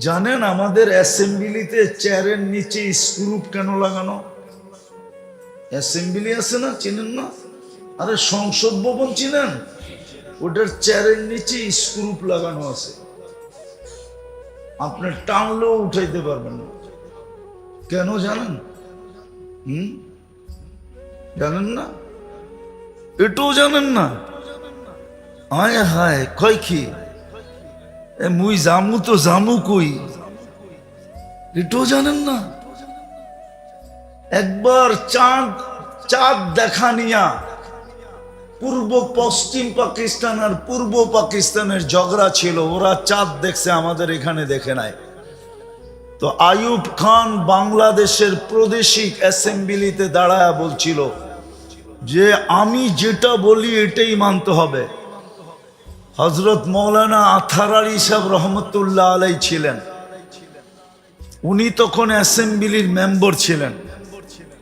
জানেন আমাদের অ্যাসেম্বলিতে চেয়ারের নিচে স্ক্রু কেন লাগানো? অ্যাসেম্বলি আছে না, চিনেন না? আরে সংসদ ভবন চিনেন? ওটার চেয়ারের নিচে স্ক্রু লাগানো আছে। আপনি টানলেও উঠাইতে পারবেন না। কেন জানেন? জানেন না? এটাও জানেন না? আয় হায়, কয় কি মুই জামু তো জামু কই, এটাও জানেন না? একবার চাঁদ দেখা নিয়া পূর্ব পশ্চিম পাকিস্তান আর পূর্ব পাকিস্তানের ঝগড়া ছিল, ওরা চাঁদ দেখছে, আমাদের এখানে দেখে নাই। তো আইয়ুব খান বাংলাদেশের প্রাদেশিক অ্যাসেম্বলিতে দাঁড়ায়া বলছিল যে আমি যেটা বলি এটাই মানতে হবে। হযরত মৌলানা আথার আলী সাহেব রহমতুল্লাহ আলাই ছিলেন, উনি তখন অ্যাসেম্বলির মেম্বার ছিলেন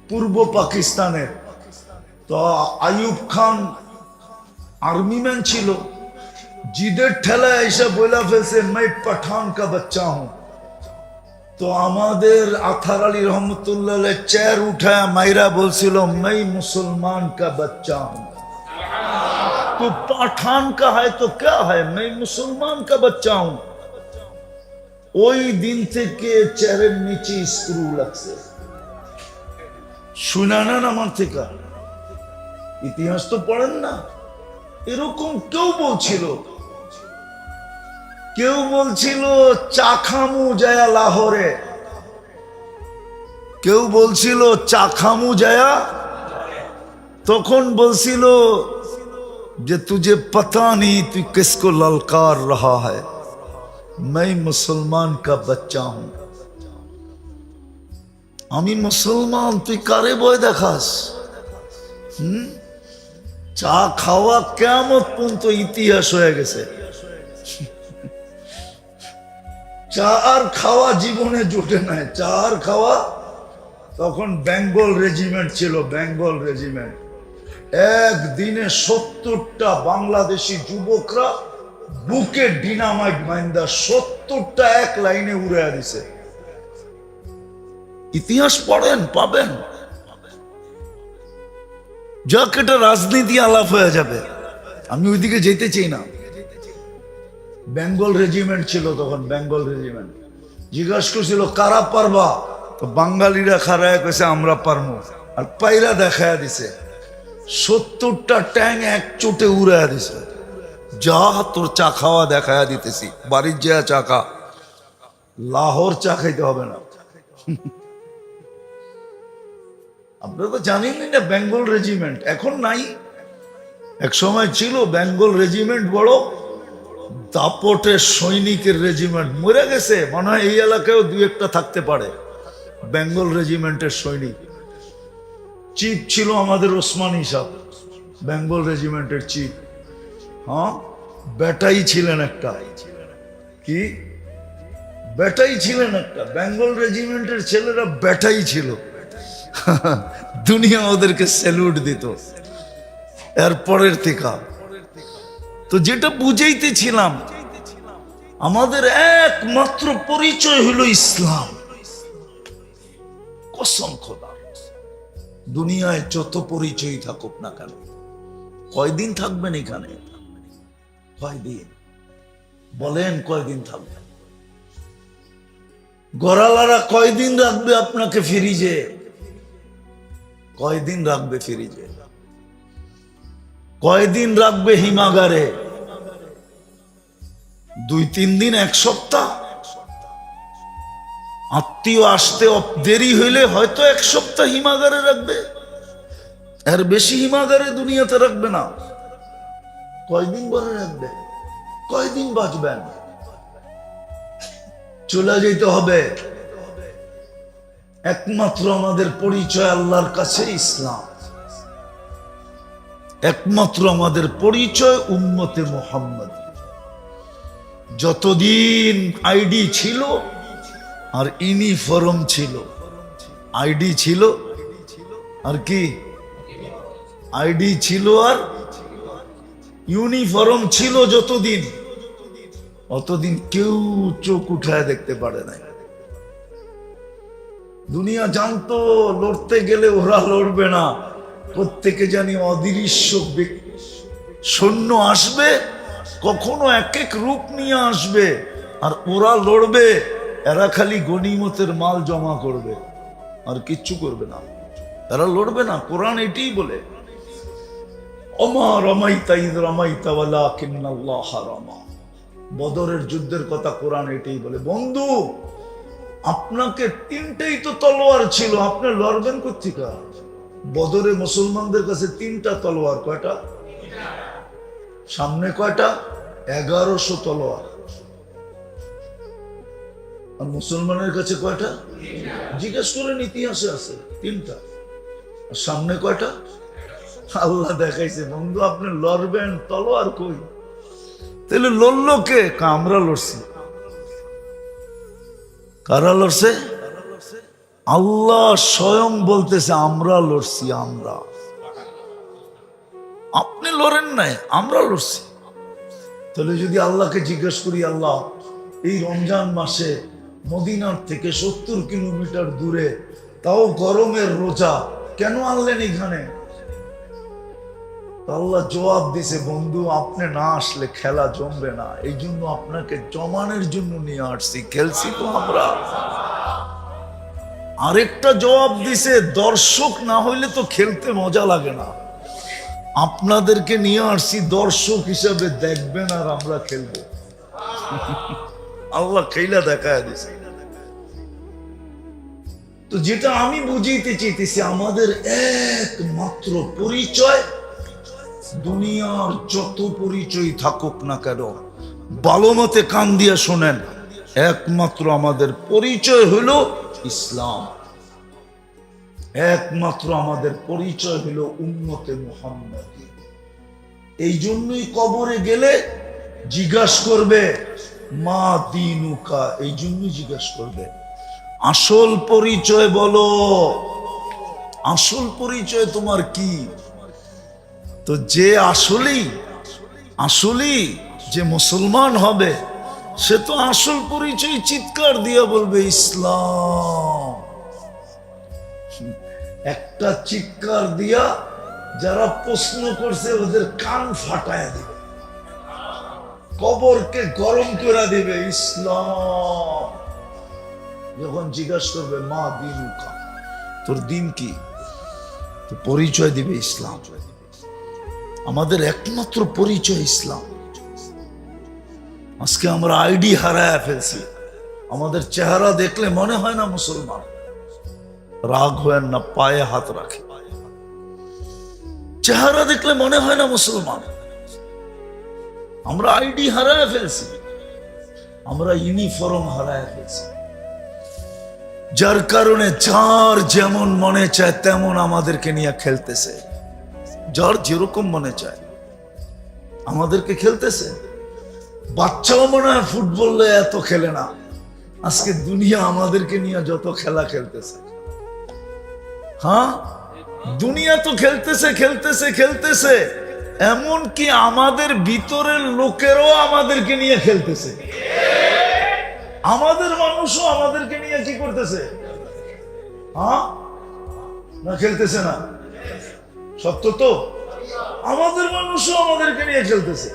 পূর্ব পাকিস্তানের। তো আইয়ুব খান আর্মি ম্যান ছিল, জিদের ঠেলায় এসে বলে ফেলছে मैं पठान का बच्चा हूं। তো আমাদের আথার আলী রহমতুল্লাহ চেয়ার উঠায় মাইরা বলছিল मैं मुसलमान का बच्चा हूं। तो पठान का है तो क्या है, मैं मुसलमान का बच्चा हूं। ওই দিন থেকে চেয়ারের নিচে স্ক্রু লাগছে। শুনানেন আমার থেকে, ইতিহাস তো পড়েন না? এরকম কেউ বলছিল চা খামু যায়া লাহোরে, কেউ বলছিল চা খামু যায়া, তখন বলছিল যে তুঝে পতা নেই তুই কিসকো ললকার রহা হ্যায়, मैं মুসলমান কা বাচ্চা হুঁ। আমি মুসলমান, তুই কারে বই দেখাস? চা খাওয়া কিয়ামত পর্যন্ত ইতিহাস হয়ে গেছে। চা আর খাওয়া জীবনে জোটে নাই, চা আর খাওয়া। তখন বেঙ্গল রেজিমেন্ট ছিল, বেঙ্গল রেজিমেন্ট। একদিনে 70টা বাংলাদেশি যুবকরা বুকে ডিনামাইট মাইন্দা 70টা এক লাইনে উড়ে দিছে। ইতিহাস পড়েন, পাবেন। যাক, এটা রাজনীতি আলাপ হয়ে যাবে, আমি ওইদিকে যেতে চাই না। বেঙ্গল রেজিমেন্ট ছিল তখন, বেঙ্গল রেজিমেন্ট। জিজ্ঞাসা করছিল কারা পারবা, তো বাঙালিরা খারায় কইছে আমরা পারমু, আর পাইরা দেখায়া দিছে। 70টা ট্যাং এক চোটে উড়াইয়া দিছে। যা তোর চা খাওয়া দেখায়া দিতেছি, বাড়ির যা চা খা, লাহোর চা খাইতে হবে না। আপনারা তো জানেনই না বেঙ্গল রেজিমেন্ট এখন নাই, এক সময় ছিল বেঙ্গল রেজিমেন্ট, বড় দাপটের সৈনিকের রেজিমেন্ট। মরে গেছে মনে হয়, এই এলাকায়ও দুই একটা থাকতে পারে বেঙ্গল রেজিমেন্টের সৈনিক। চিফ ছিল আমাদের ওসমানী সাহেব, বেঙ্গল রেজিমেন্টের চিফ। হ্যাঁ, বেটাই ছিলেন একটা, কি বেটাই ছিলেন একটা, বেঙ্গল রেজিমেন্টের ছেলেরা বেটাই ছিল। দুনিয়া ওদেরকে স্যালুট দিত। এরপরের থেকে তো যেটা বুঝাইতেছিলাম, আমাদের একমাত্র পরিচয় হলো ইসলাম। কসম খোদা, দুনিয়ায় যত পরিচয় থাকুক না কেন, কয়দিন থাকবেন এখানে? কয়দিন বলেন, কয়দিন থাকবেন? গড়ালারা কয়দিন রাখবে আপনাকে ফ্রিজে? কয়দিন রাখবে ফ্রিজে? কয়দিন রাখবে হিমাগারে? 2-3 দিন, এক সপ্তাহ? আত্মীয় আসতে দেরি হইলে হয়তো এক সপ্তাহ হিমাগারে রাখবে, এর বেশি হিমাগারে দুনিয়াতে রাখবে না। কয়দিন বলে রাখবে? কয়দিন বাঁচবেন? চলে যেতে হবে। একমাত্র আমাদের পরিচয় আল্লাহর কাছে ইসলাম, একমাত্র আমাদের পরিচয় উম্মতে মুহাম্মদ। যতদিন আইডি ছিল আর ইউনিফর্ম ছিল, আইডি ছিল আর কি, আইডি ছিল আর ইউনিফর্ম ছিল, যতদিন অতদিন কেউ চোখ উঠায় দেখতে পারে নাই। দুনিয়া জানতো লড়তে গেলে ওরা লড়বে না, প্রত্যেকে জানি অদৃশ্য সৈন্য আসবে, কখনো এক এক রূপ নিয়ে আসবে, আর ওরা লড়বে। এরা খালি গনিমতের মাল জমা করবে, আর কিচ্ছু করবে না। এরা লড়বে না। কোরআন এটাই বলে, ওমা রামাইতা ইয রামাইতা ওয়ালাকিন্নাল্লাহ রামা। বদরের যুদ্ধের কথা কোরআন এটাই বলে। বন্ধু, আপনাকে তিনটেই তো তলোয়ার ছিল, আপনি লড়বেন কোত্থেকে? বদরে মুসলমানদের কাছে তিনটা তলোয়ার। কয়টা? সামনে কয়টা? 1100 তলোয়ার। আর মুসলমানের কাছে কয়টা? জিজ্ঞেস করেন, ইতিহাসে আছে তিনটা। আর সামনে কয়টা? আল্লাহ দেখাইছে। বন্ধু, আপনি লড়বেন, তলোয়ার কই? তাহলে লড়লো কে? আমরা লড়ছি। কারা লড়ছে? আল্লাহ স্বয়ং বলতেছে আমরা লড়ছি। আমরা, আপনি লড়েন নাই, আমরা লড়ছি। তাহলে যদি আল্লাহকে জিজ্ঞেস করি, আল্লাহ এই রমজান মাসে মদিনার থেকে 70 কিলোমিটার দূরে, তাও গরমের রোজা, কেন আনলেন এখানে? আল্লাহ জবাব দিছে, বন্ধু আপনি না আসলে খেলা জমবে না, এই জন্য আপনাকে জমানের জন্য নিয়ে আসছি, খেলছি তো আমরা। আরেকটা জবাব দিছে, দর্শক না হইলে তো খেলতে মজা লাগে না, আপনাদেরকে নিয়ে আসছি দর্শক হিসাবে, দেখবেন আর আমরা খেলবো। আল্লাহ খেলা দেখায় দিছে। তো যেটা আমি বুঝাইতে চাইতেছি, আমাদের একমাত্র পরিচয়, দুনিয়ার যত পরিচয় থাকুক না কেন, ভালো মতে কান দিয়া শোনেন, একমাত্র আমাদের পরিচয় হলো ইসলাম। একমাত্র আমাদের পরিচয় হলো উম্মতে মুহাম্মাদী। এই জন্যই কবরে গেলে জিজ্ঞাসা করবে মা দীনুকা, এই জন্যই জিজ্ঞাসা করবে আসল পরিচয় বলো, আসল পরিচয় তোমার কি? তো যে আসলেই যে মুসলমান হবে, সে তো আসল পরিচয় চিৎকার দিয়া বলবে ইসলাম। একটা চিৎকার দিয়া যারা প্রশ্ন করছে ওদের কান ফাটায় দিবে, কবরকে গরম করে দিবে। ইসলাম যখন জিজ্ঞাসা করবে মা দীনুকা, তোর দিন কি, তো পরিচয় দিবে ইসলাম। আমাদের একমাত্র পরিচয় ইসলাম। আজকে আমরা আইডি হারায় ফেলছি। আমাদের চেহারা দেখলে মনে হয় না মুসলমান। রাগ হয় না, পায়ে হাত রাখে। চেহারা দেখলে মনে হয় না মুসলমান। আমরা আইডি হারায় ফেলছি, আমরা ইউনিফর্ম হারায় ফেলছি, যার কারণে যার যেমন মনে চায় তেমন আমাদেরকে নিয়ে খেলতেছে। যার যেরকম মনে চায় আমাদেরকে খেলতেছে। বাচ্চাও মনে হয় ফুটবল এত খেলে না। আজকে দুনিয়া আমাদেরকে নিয়ে যত খেলা খেলতেছে, হ্যাঁ দুনিয়া তো খেলতেছে খেলতেছে খেলতেছে, এমনকি আমাদের ভিতরের লোকেরও আমাদেরকে নিয়ে খেলতেছে। আমাদের মানুষও আমাদেরকে নিয়ে কি করতেছে? হ্যাঁ না খেলতেছে না? সত্য তো, আমাদের মানুষও আমাদেরকে নিয়ে খেলতেছে।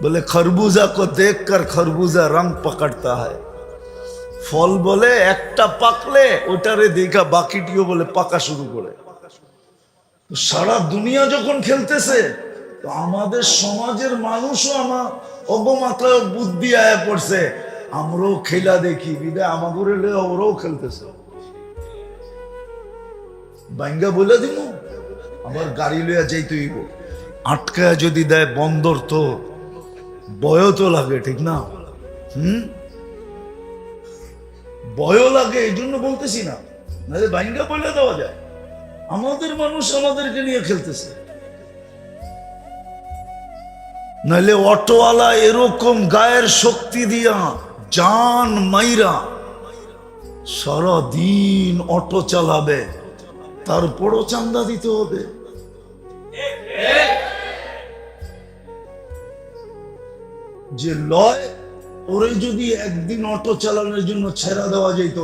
বলে খরবুজা কো দেখকর খরবুজা রং পকড়তা হয়। ফল বলে একটা পাকলে ওটারে দেখা বাকিটিও বলে পাকা শুরু করে। সারা দুনিয়া যখন খেলতেছে, তো আমাদের সমাজের মানুষও আমার অবমাত্রায় বুদ্ধি আয়া পড়ছে, আমরাও খেলা দেখি, বিদায় আমাদের ওরাও খেলতেছে। বাঙ্গা বলে দিব, আবার গাড়ি লইয়া যাইতে হইব, আটকায় যদি দেয় বন্দর তো ভয় তো লাগে, ঠিক না? ভয় লাগে, এই জন্য বলতেছি না, নাহলে বাঙ্গা বলে দেওয়া যায়। আমাদের মানুষ আমাদেরকে নিয়ে খেলতেছে। নাহলে অটোওয়ালা এরকম গায়ের শক্তি দিয়া জান মাইরা সারাদিন অটো চালাবে, তারপরও চান্দা দিতে হবে। যে লয়, ওরে যদি একদিন অটো চালানোর জন্য ছেড়ে দেওয়া যেত,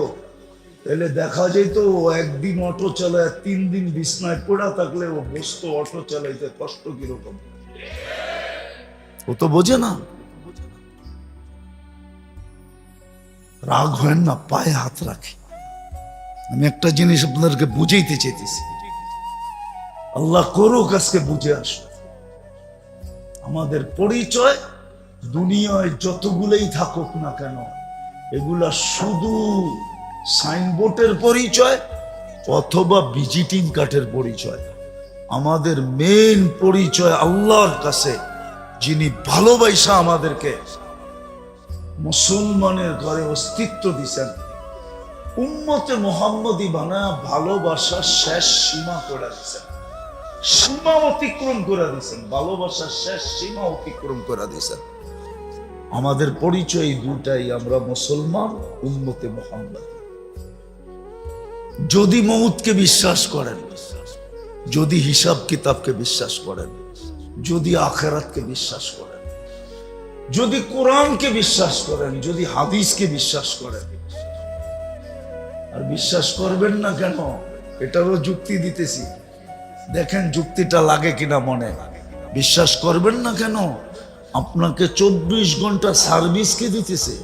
তাহলে দেখা যেত ও একদিন অটো চালায় 3 দিন বিছনায় পড়া থাকলে ও বসতো অটো চালাইতে কষ্ট কিরকম। ও তো বোঝে না। রাগ হয় না, পায়ে হাত রাখে। আমি একটা জিনিস আপনাদেরকে বুঝাইতে চেয়েছি, আল্লাহ করুক আজকে বুঝে আসো। আমাদের পরিচয় দুনিয়ায় যতগুলোই থাকুক না কেন, এগুলা শুধু সাইনবোর্ডের পরিচয় অথবা ভিজিটিং কার্ডের পরিচয়। আমাদের মেইন পরিচয় আল্লাহর কাছে, যিনি ভালোবাসা আমাদেরকে মুসলমানের ঘরে অস্তিত্ব দিছেন, উম্মতে মুহাম্মদী বানায়া ভালোবাসার শেষ সীমা করে দিছেন, সীমা অতিক্রম করে দিছেন, ভালোবাসার শেষ সীমা অতিক্রম করে দিছেন। আমাদের পরিচয় দুটাই, আমরা মুসলমান, উম্মতে মুহাম্মদ। যদি মউতকে বিশ্বাস করেন, যদি হিসাব কিতাবকে বিশ্বাস করেন, যদি আখিরাতকে বিশ্বাস করেন, যদি কোরআনকে বিশ্বাস করেন, যদি হাদিসকে বিশ্বাস করেন, আর বিশ্বাস করবেন না কেন এটারও যুক্তি দিতেছি, দেখেন যুক্তিটা লাগে কিনা মনে। বিশ্বাস করবেন না কেন? আপনাকে 24 ঘন্টা সার্ভিস কে দিতেছে?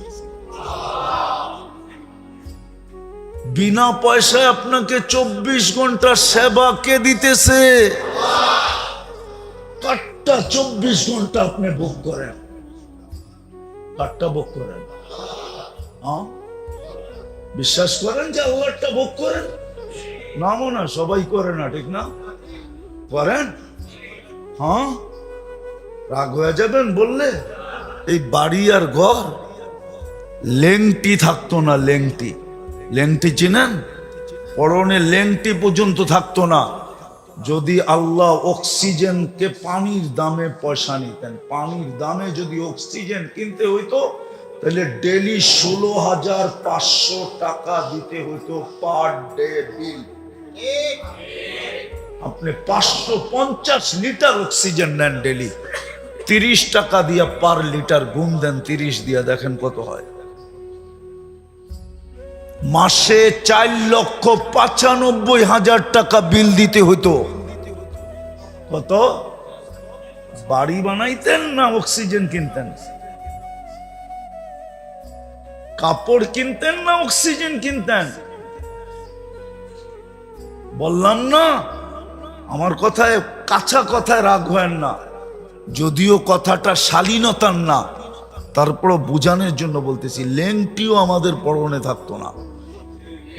বিনা পয়সায় আপনাকে 24 ঘন্টা সেবা কে দিতেছে? কাটটা 24 ঘন্টা আপনি ভোগ করেন, কাটটা ভোগ করেন। বিশ্বাস করেন যে আল্লাহটা ভোগ করেন? নামও না, সবাই করে না, ঠিক না? করেন? হ্যাঁ, রাগ হয়ে যাবেন বললে। এই বাড়ি আর ঘর লেংটি থাকতো না, লেংটি, লেংটি চিনেন? পরনে লেংটি পর্যন্ত থাকতো না। যদি আল্লাহ অক্সিজেনকে পানির দামে পয়সা নিতেন, পানির দামে যদি অক্সিজেন কিনতে হইতো, তাহলে ডেলি 16,500 টাকা দিতে হইতো পার ডে বিল। আপনি 550 লিটার অক্সিজেন নেন ডেলি, 30 টাকা দিয়ে পার লিটার গুণ দেন, 30 দিয়ে দেখেন কত হয়। মাসে 4,95,000 টাকা বিল দিতে হইতো। কত? বাড়ি বানাইতেন না অক্সিজেন কিনতেন? কাপড় কিনতেন না অক্সিজেন কিনতেন? বললাম না, আমার কথায় কাঁচা কথায় রাগ হয় না, যদিও কথাটা শালীনতার না, তারপরও বোঝানোর জন্য বলতেছি। লেংটিও আমাদের পরনে থাকতো না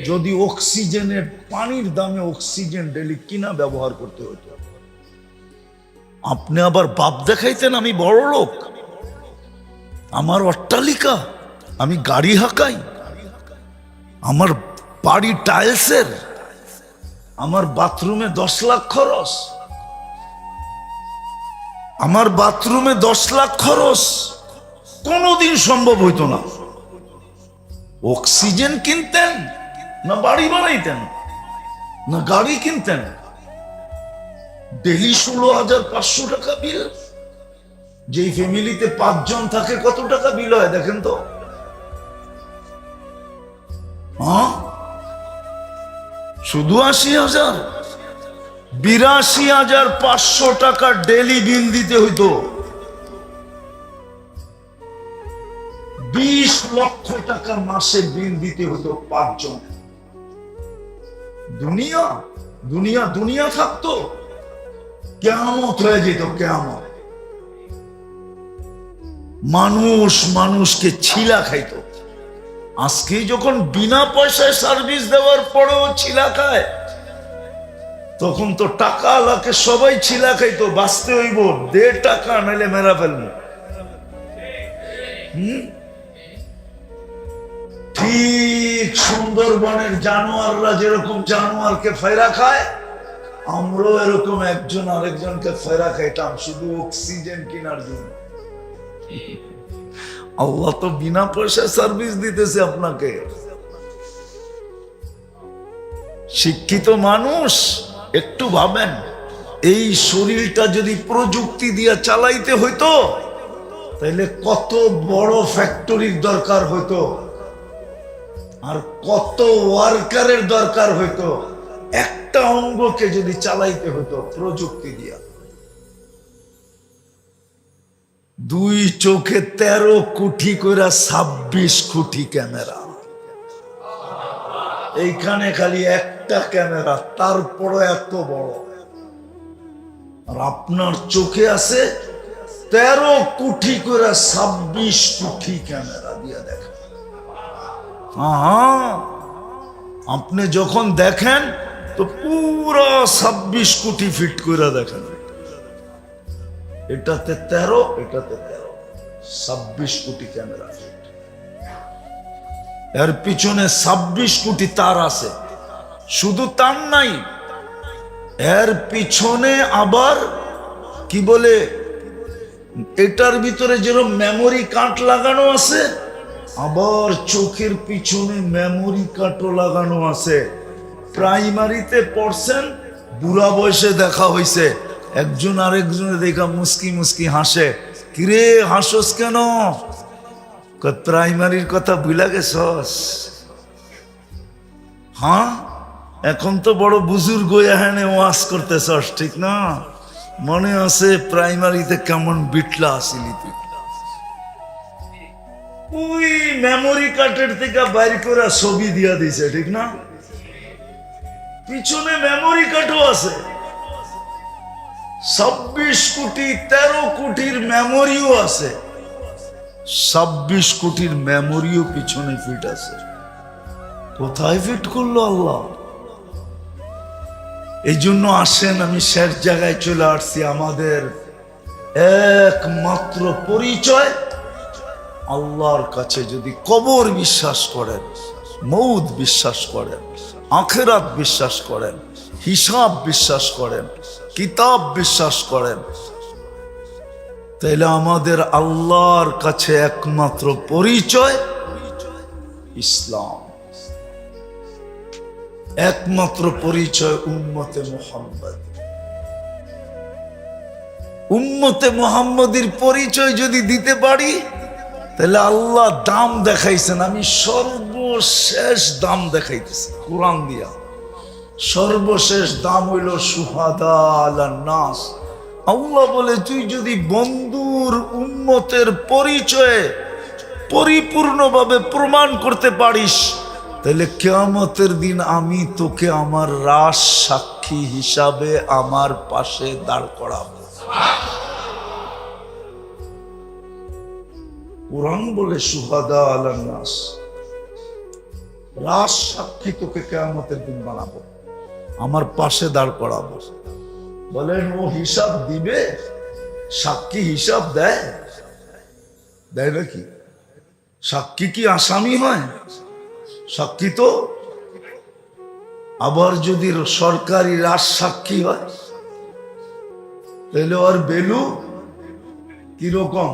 যদি অক্সিজেনের, পানির দামে অক্সিজেন ডেলি কিনা ব্যবহার করতে হতো। আপনি আবার বাপ দেখাইতেন আমি বড় লোক, আমার অট্টালিকা, আমি গাড়ি হাঁকাই, আমার বাড়ি টাইলসের, আমার বাথরুমে 10 লাখ খরচ, আমার বাথরুমে 10 লাখ খরচ, কোনোদিন সম্ভব হইতো না। অক্সিজেন কিনতেন না বাড়ি বানাইতেন না গাড়ি কিনতেন? ডেলি 16,500 টাকা বিল। যেই ফ্যামিলিতে 5 জন থাকে কত টাকা বিল হয় দেখেন তো? হ্যাঁ, শুধু 80,000, 82,500 টাকা ডেলি বিল দিতে হইতো। 20 লক্ষ টাকা মাসে বিল দিতে হতো 5 জন। দুনিয়া দুনিয়া দুনিয়া থাকতো, কিয়ামত হয়ে যেত, কিয়ামত। মানুষ মানুষকে ছিলা খাইতো। আজকে যখন বিনা পয়সায় সার্ভিস দেওয়ার পরেও ছিলা খায়, তখন তো টাকা আলাকে সবাই ছিলা খাইতো। বাঁচতে হইব, 1.5 টাকা নাইলে মেরা ফেলবো। ঠিক সুন্দরবনের জানোয়াররা যেরকম জানোয়ারকে ফেরা খায়, আমরাও এরকম একজন আরেকজনকে ফেরা খাইতাম শুধু অক্সিজেন কেনার জন্য। আল্লাহ তো বিনা পয়সায় সার্ভিস দিতেছে আপনাকে। শিক্ষিত মানুষ একটু ভাবেন, এই শরীরটা যদি প্রযুক্তি দিয়ে চালাইতে হইতো, তাইলে কত বড় ফ্যাক্টরির দরকার হইতো, আর কত ওয়ার্কারের দরকার হইতো একটা অঙ্গকে যদি চালাইতে হতো প্রযুক্তি দিয়া। 2 চোখে 13 কোটি কইরা 26 কোটি ক্যামেরা, এইখানে খালি একটা ক্যামেরা, তারপরে এত বড়। আর আপনার চোখে আছে 13 কোটি করে 26 কোটি ক্যামেরা দিয়া দেখেন। আপনি যখন দেখেন তো পুরো 26 কোটি ফিট করে দেখেন, এটাতে 13, এটাতে 13, 26 কোটি ক্যামেরা ফিট। এর পিছনে 26 কোটি তার আছে। শুধু তার নাই, এর পিছনে আবার কি বলে, এটার ভিতরে যেরকম মেমোরি কার্ড লাগানো আছে, আবার চোখের পিছনে মেমোরি কার্ডও লাগানো আছে। প্রাইমারিতে পড়ছেন, বুড়া বয়সে দেখা হইছে, একজন আরেকজনে দেখা মুস্কি মুস্কি হাসে, কিরে হাসস কেন? প্রাইমারির কথা ভুলা গেছস? হ্যাঁ, এখন তো বড় বুজুর্গ এখানে ওয়াজ করতেছস, ঠিক না? মনে আছে প্রাইমারিতে কেমন বিটলা আসিলি তুই? ওই মেমোরি কার্ডের থেকে বাইর করে ছবি দিয়া দিছে, ঠিক না? পিছনে মেমোরি কার্ডও আছে। 26 কোটি 13 কোটির মেমোরিও আছে, 26 কোটির মেমোরিও পিছনে ফিট আছে। কোথায় ফিট করলো আল্লাহ? এই জন্য আসেন, আমি শেষ জায়গায় চলে আসছি। আমাদের একমাত্র পরিচয় আল্লাহর কাছে যদি কবর বিশ্বাস করেন, মৌত বিশ্বাস করেন, আখিরাত বিশ্বাস করেন, হিসাব বিশ্বাস করেন, কিতাব বিশ্বাস করেন, তাইলে আমাদের আল্লাহর কাছে একমাত্র পরিচয় ইসলাম, একমাত্র পরিচয় উম্মতে মুহাম্মদ। উম্মতে মুহাম্মদের পরিচয় যদি দিতে পারি, তাহলে আল্লাহ দাম দেখাইছেন। আমি সর্বশেষ দাম দেখাইতেছি কোরআন দিয়া। সর্বশেষ দাম হইল শুহাদা আলান নাস। আল্লাহ বলে, তুই যদি বন্ধুর উম্মতের পরিচয়ে পরিপূর্ণভাবে প্রমাণ করতে পারিস, তাহলে কিয়ামতের দিন আমি তোকে আমার রাজ সাক্ষী হিসাবে আমার পাশে দাঁড় করাবো। কোরআন বলে শুহাদা আলান নাস, রাজ সাক্ষী তোকে কিয়ামতের দিন বানাবো, আমার পাশে দাঁড় করাবো। বলেন, ও হিসাব দিবে? সাক্ষী হিসাব দেয়? দেয় নাকি? সাক্ষী কি আসামি হয়? সাক্ষী তো আবার যদি সরকারি রাজ সাক্ষী হয়, তাহলে ওর ভ্যালু কিরকম?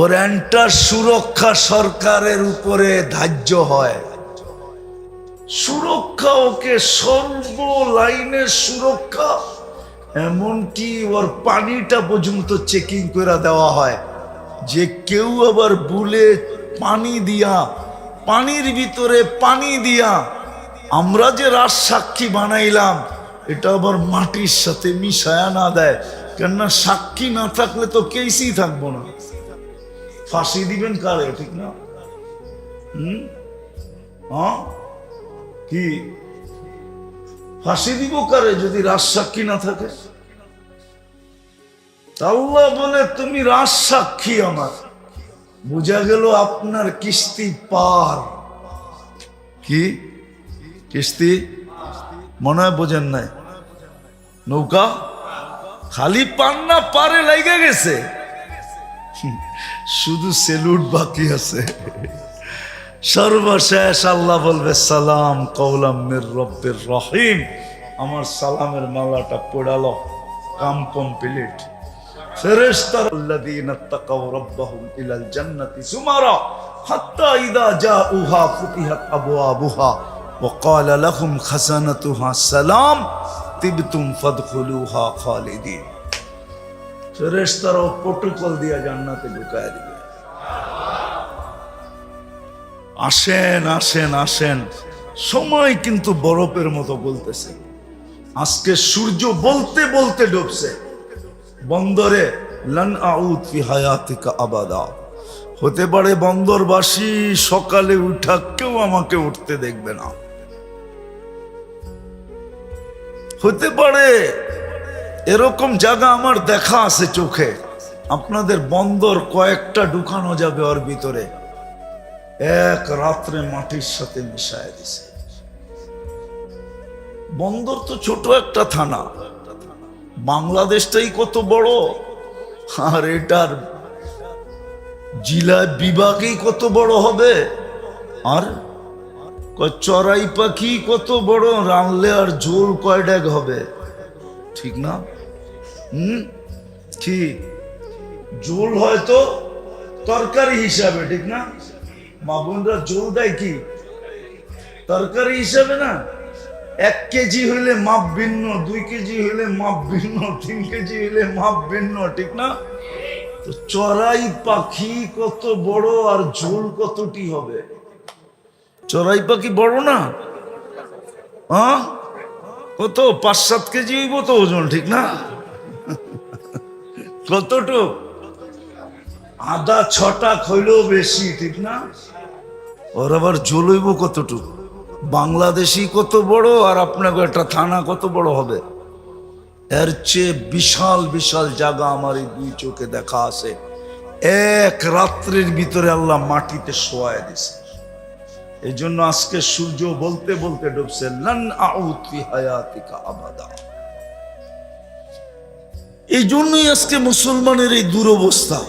ওর এন্টার সুরক্ষা সরকারের উপরে ধার্য হয়। সুরক্ষা, ওকে সর্ব লাইনের সুরক্ষা, এমনকি ওর পানিটা পর্যন্ত চেকিং করে দেওয়া হয়, যে কেউ আবার ভুলে পানি দিয়া, পানির ভিতরে পানি দিয়া আমরা যে রাজ সাক্ষী বানাইলাম, এটা আবার মাটির সাথে মিশায়া না দেয়। কেননা সাক্ষী না থাকলে তো কেসই থাকবো না। ফাঁসি দিবেন কারে, ঠিক না? কি ফাঁসি দিব কারে যদি রাজ সাক্ষী না থাকে? আল্লাহ বলে, তুমি রাজ সাক্ষী আমার। বুঝা গেল আপনার কিস্তি পার। কি কিস্তি? মনে হয় বোঝেন নাই। নৌকা খালি পান না, পারে লাইগা গেছে, শুধু সেলুট বাকি আছে। সর্বশেষ আল্লাহ বলবে, সালাম কওলাম মির রব্বির রহিম। আমার সালামের মালাটা পড়ালো, কাম কমপ্লিট। ফেরেশতাল্লাযীনা তাকাউ রাব্বাহুম ইলাল জান্নাতি সুমারা হাত্তা ইযা জাউহা ফুতিহাত আবওয়াবুহা ওয়া ক্বালা লাহুম খাযানাতুহা সালাম তিবতুম ফাদখুলুহা খালিদিন। ফেরেশতারাও প্রটোকল দিয়া জান্নাতে ঢুকায় দিবে। আসেন আসেন আসেন, সময় কিন্তু বরফের মতো বলতেছে। আজকে সূর্য বলতে বলতে ডুবছে বন্দরে। লান আউদ ফি হায়াতিকা আবাদা। হতে পারে বন্দরবাসী সকালে উঠা কেউ আমাকে উঠতে দেখবে না। হতে পারে এরকম জায়গা আমার দেখা আছে চোখে। আপনাদের বন্দর কয়েকটা ঢুকানো যাবে ওর ভিতরে, এক রাত্রে মাটির সাথে মিশায় দিছে। বন্দর তো ছোট একটা থানা, বাংলাদেশটাই কত বড়, আর এটার জেলা বিভাগই কত বড় হবে। আর চড়াই পাখি কত বড়, রানলে আর ঝোল কয় ডেগ হবে, ঠিক না? কি ঝোল হয়তো তরকারি হিসাবে, ঠিক না? মা বোনরা ঝোল দেয় কি তরকারি হিসাবে না। 1 কেজি হইলে মাপ ভিন্ন, 2 কেজি হইলে মাপ ভিন্ন, 3 কেজি হইলে মাপ ভিন্ন, ঠিক না? তো চড়াই পাখি কত বড় আর ঝোল কতটি হবে? চড়াই পাখি বড় না? হ্যাঁ, কত 5-7 কেজি হইব তো ওজন, ঠিক না? কতটুক? আদা 6টা হইলেও বেশি, ঠিক না? ওর আবার ঝোল হইব কতটুক? বাংলাদেশি কত বড় আর আপনাকে একটা থানা কত বড় হবে? এর চেয়ে বিশাল বিশাল জায়গা আমার এই 2 চোখে দেখা আছে। এক রাত্রির ভিতরে আল্লাহ মাটিতে শোয়ায় দিছে। এই জন্য আজকে সূর্য বলতে বলতে ডুবছে। লান আউদ ফি হায়াতিকা আবাদা। এই জন্যই আজকে মুসলমানের এই দুরবস্থা।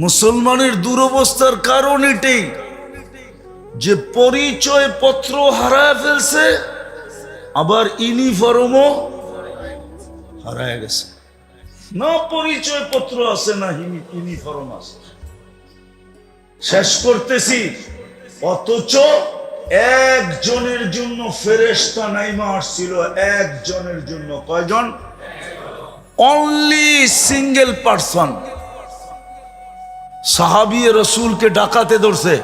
মুসলমানের দুরবস্থার কারণ এটাই যে পরিচয় পত্র হারায় ফেলছে, আবার ইউনিফর্মও হারায় গেছে। না পরিচয় পত্র আছে, না ইউনিফর্ম আছে। শেষ করতেছি। অথচ একজনের জন্য ফেরেশতা নাইমা আসছিল, একজনের জন্য। কয়জন? Only single person. সাহাবী রাসূলকে ডাকাতে ধরছে,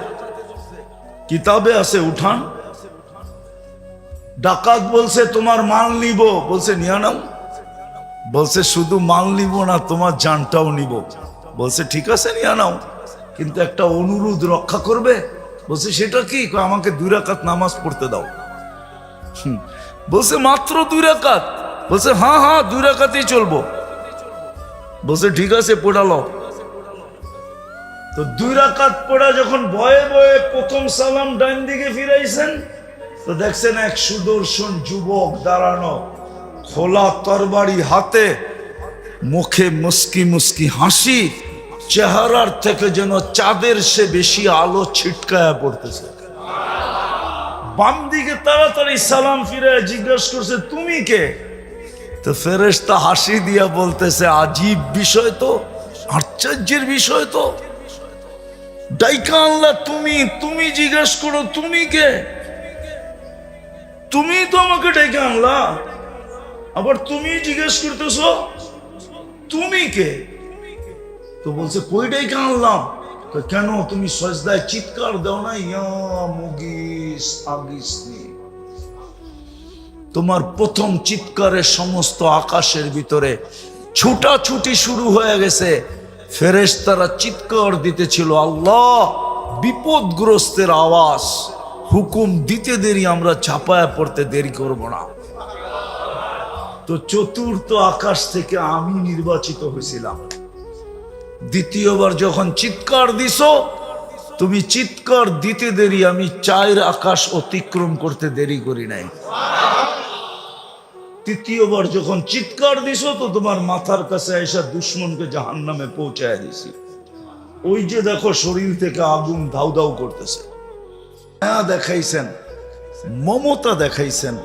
কিতাবে আছে, উঠান। ডাকাত বলছে তোমার মাল নিব, বলছে নিয়ে নাও। বলছে শুধু মাল নিব না, তোমার জানটাও নিব। বলছে ঠিক আছে নিয়ে নাও, কিন্তু একটা অনুরোধ রক্ষা করবে। বলছে সেটা কি? আমাকে 2 রাকাত নামাজ পড়তে দাও। বলছে মাত্র 2 রাকাত? বলছে হ্যাঁ হ্যাঁ 2 রাকাতই চলবো। বলছে ঠিক আছে পড়ালো। তো 2 রাকাত পড়া যখন ভয়ে ভয়ে প্রথম সালাম ডান দিকে ফিরাইছেন, তো দেখছেন এক সুদর্শন যুবক দাঁড়ানো, খোলা তরবারি হাতে, মুখে মুস্কি মুস্কি হাসি, চেহারার থেকে যেন চাঁদের সে বেশি আলো ছিটকায়া পড়তেছে। বাম দিকে তাড়াতাড়ি সালাম ফিরে জিজ্ঞাসা করছে তুমি কে? তো ফেরেশতা হাসি দিয়া বলতেছে আজীব বিষয় তো, আশ্চর্যের বিষয় তো। ডাইকা আল্লাহ তুমি, তুমি জিজ্ঞেস করো তুমি কে? তুমি তো আমাকে ডেকে আনলা, আবার তুমি জিজ্ঞেস করতেছ তুমি কে? তো বলছে কই ডেকে আনলাম? তো কেন তুমি সজদায় চিৎকার দাও না, ইয়া মুগিস আগিসনি? তোমার প্রথম চিৎকারে সমস্ত আকাশের ভিতরে ছুটাছুটি শুরু হয়ে গেছে। ফেরেশতারা চিৎকার দিতেছিল আল্লাহ বিপদগ্রস্তের আওয়াজ, হুকুম দিতে দেরি, আমরা ঝাঁপায়া পড়তে দেরি করব না। তো চতুর্থ আকাশ থেকে আমি নির্বাচিত হয়েছিলাম। দ্বিতীয়বার যখন চিৎকার দিছো, তুমি চিৎকার দিতে দেরি, আমি 4 আকাশ অতিক্রম করতে দেরি করি নাই। তৃতীয়বার যখন চিৎকার দিছো, তো তোমার মাথার কাছে এসে দুশ্মনকে জাহান্নামে পৌঁছায় দিছি। ওই যে দেখো শরীর থেকে আগুন ধাউ ধাউ করতেছে। মায়া দেখাইছেন, মমতা দেখাইছেন,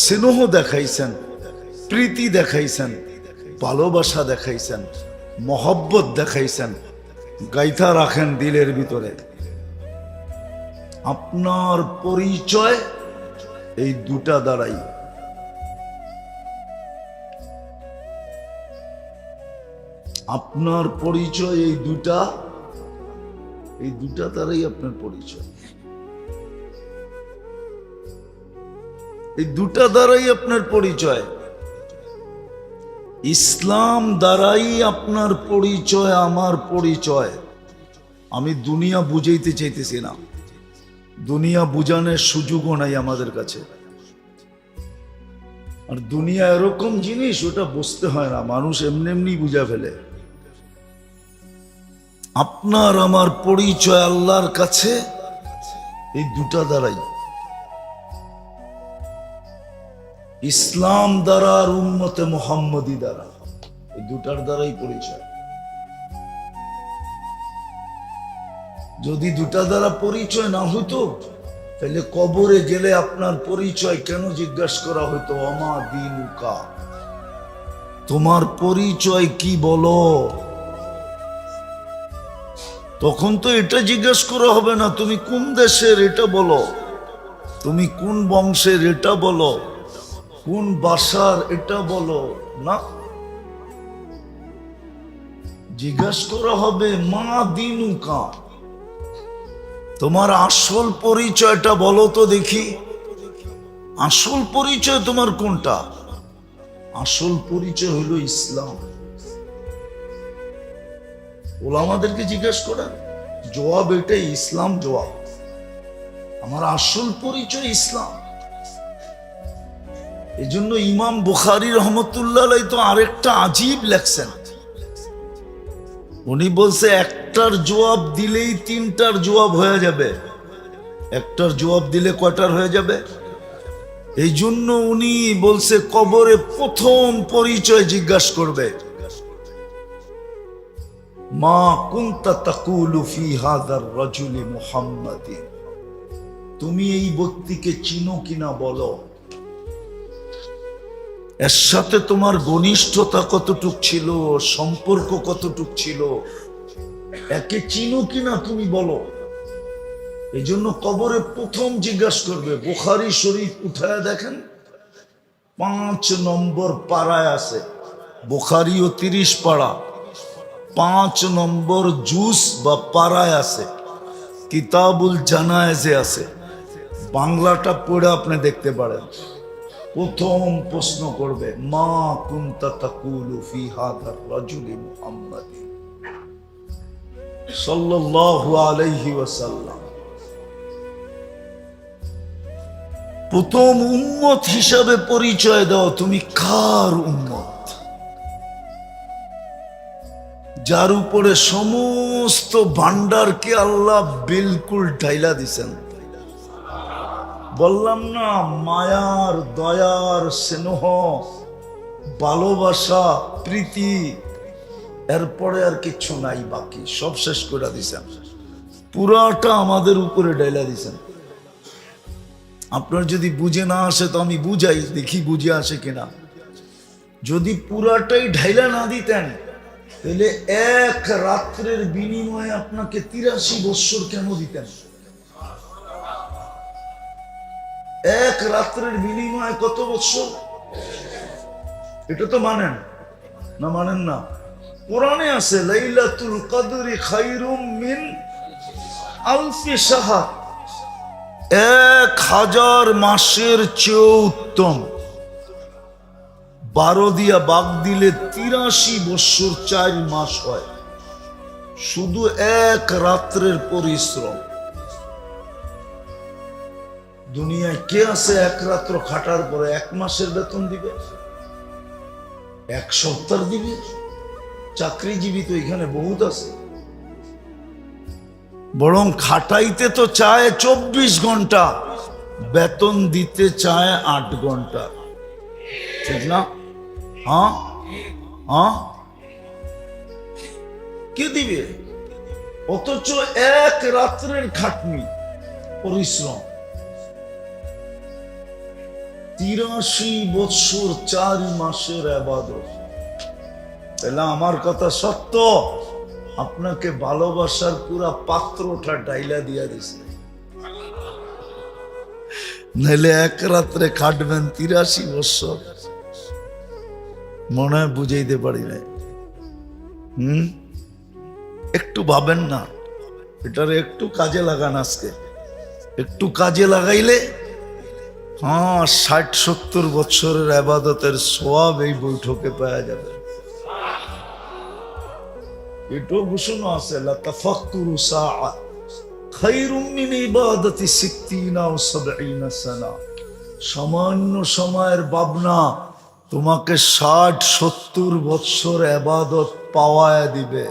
স্নেহ দেখাইছেন, প্রীতি দেখাইছেন, ভালোবাসা দেখাইছেন, মহব্বত দেখাইছেন, গাইথা রাখেন দিলের ভিতরে। আপনার পরিচয় এই 2টা দ্বারাই। আপনার পরিচয় এই দুটা দ্বারাই আপনার পরিচয়, এই দুটা দ্বারাই আপনার পরিচয়। ইসলাম দ্বারাই আপনার পরিচয়, আমার পরিচয়। আমি দুনিয়া বুঝাইতে চাইতেছি না, দুনিয়া বুঝানোর সুযোগও নাই আমাদের কাছে। আর দুনিয়া এরকম জিনিস, ওটা বুঝতে হয় না, মানুষ এমনি এমনি বুঝা ফেলে। আপনার আমার পরিচয় আল্লাহর কাছে এই দুটা দ্বারাই, ইসলাম দ্বারা আর উম্মতে মুহাম্মদী দ্বারা, এই দুটার দ্বারাই পরিচয়। যদি দুটা দ্বারা পরিচয় না হতো, তাহলে কবরে গেলে আপনার পরিচয় কেন জিজ্ঞাসা করা হতো? আমা দিনুকা, তোমার পরিচয় কি বলো? তখন তো এটা জিজ্ঞাসা করা হবে না, তুমি কোন দেশের এটা বলো, তুমি কোন বংশের এটা বলো, কোন ভাষার এটা বলো না। জিজ্ঞাসা করা হবে মা দিনুকা, তোমার আসল পরিচয়টা বলো তো দেখি। আসল পরিচয় তোমার কোনটা? আসল পরিচয় হলো ইসলাম। ওলামাদেরকে জিজ্ঞাসা করেন, জবাব এটাই, ইসলাম জবাব। আমার আসল পরিচয় ইসলাম। এই জন্য ইমাম বুখারী রহমতুল্লাহ আলাইহি তো আরেকটা আজীব লেখছেন। উনি বলছে একটার জবাব দিলেই তিনটার জবাব হয়ে যাবে। একটার জবাব দিলে কয়টার হয়ে যাবে? এই জন্য উনি বলছে কবরে প্রথম পরিচয় জিজ্ঞাসা করবে, মা কুনতা তাকুলু ফি হাযার রাজুলি মুহাম্মাদিন, তুমি এই ব্যক্তিকে চিনো কিনা বলো। এর সাথে তোমার ঘনিষ্ঠতা কতটুক ছিল, সম্পর্ক কতটুক ছিল, একে চিনো কিনা তুমি বলো। এই জন্য কবরে প্রথম জিজ্ঞাসা করবে। বুখারী শরীফ উঠায় দেখেন, 5 নম্বর পাড়ায় আছে, বুখারীও 30 পাড়া, 5 নম্বর জুস বা পাড়ায় আছে, কিতাবুল জানায়েজে আছে। বাংলাটা পড়ে আপনি দেখতে পারেন। প্রথম প্রশ্ন করবে, মা কুনতা তাকুলু ফি হাযার রাজুলি মুহাম্মাদিন সাল্লাল্লাহু আলাইহি ওয়াসাল্লাম। প্রথম উম্মত হিসাবে পরিচয় দাও, তুমি কার উম্মত, যার উপরে সমস্ত ভান্ডারকে আল্লাহ বিলকুল ঢাইলা দিছেন। বললাম না, মায়ার, দয়ার, স্নেহ, ভালোবাসা, প্রীতি, এরপরে আর কিছু নাই বাকি, সব শেষ করে দিছেন। পুরাটা আমাদের উপরে ঢাইলা দিছেন। আপনার যদি বুঝে না আসে তো আমি বুঝাই, দেখি বুঝে আসে কিনা। যদি পুরাটাই ঢাইলা না দিতেন, তাহলে এক রাত্রের বিনিময়ে আপনাকে 83 বৎসর কেন দিতেন? এক রাত্রের বিনিময়ে কত বৎসর? এটা তো মানেন না? মানেন না? কোরআনে আছে লাইলাতুল কদরি খায়রুম মিন আলফি শাহর, 1000 মাসের চেয়ে উত্তম। 12 দিয়া বাগ দিলে 83 বৎসর 4 মাস হয়, শুধু এক রাত্রের পরিশ্রম। দুনিয়ায় কে আছে এক রাত্র খাটার পরে 1 মাসের বেতন দিবে, 1 সপ্তাহ দিবে? চাকরিজীবী তো এখানে বহুত আছে। বরং খাটাইতে তো চায় 24 ঘন্টা, বেতন দিতে চায় 8 ঘন্টা, ঠিক না? হ্যাঁ হ্যাঁ, কে দিবে? অথচ এক রাত্রের খাটনি, পরিশ্রম, 83 বৎসর 4 মাসের ইবাদত। তাহলে আমার কথা সত্য, আপনাকে ভালোবাসার পুরা পাত্রটা ডাইলা দিয়া দিছে। নাইলে এক রাত্রে খাটবেন 83 বৎসর। মনে হয় বুঝাইতে পারি না। হুম, একটু ভাবেন না, এটারে একটু কাজে লাগান। আজকে একটু কাজে লাগাইলে 60-70 বছরের আবাদতের সওয়াব এই বৈঠকে পাওয়া যাবে। এটাও ঘোষণা আছে, লা তাফাক্কুরু সাআ খায়রুম মিন ইবাদাতি 60 আও 70 সানা। সামান্য সময়ের ভাবনা তোমাকে 60-70 বছর আবাদত পাওয়ায় দিবে।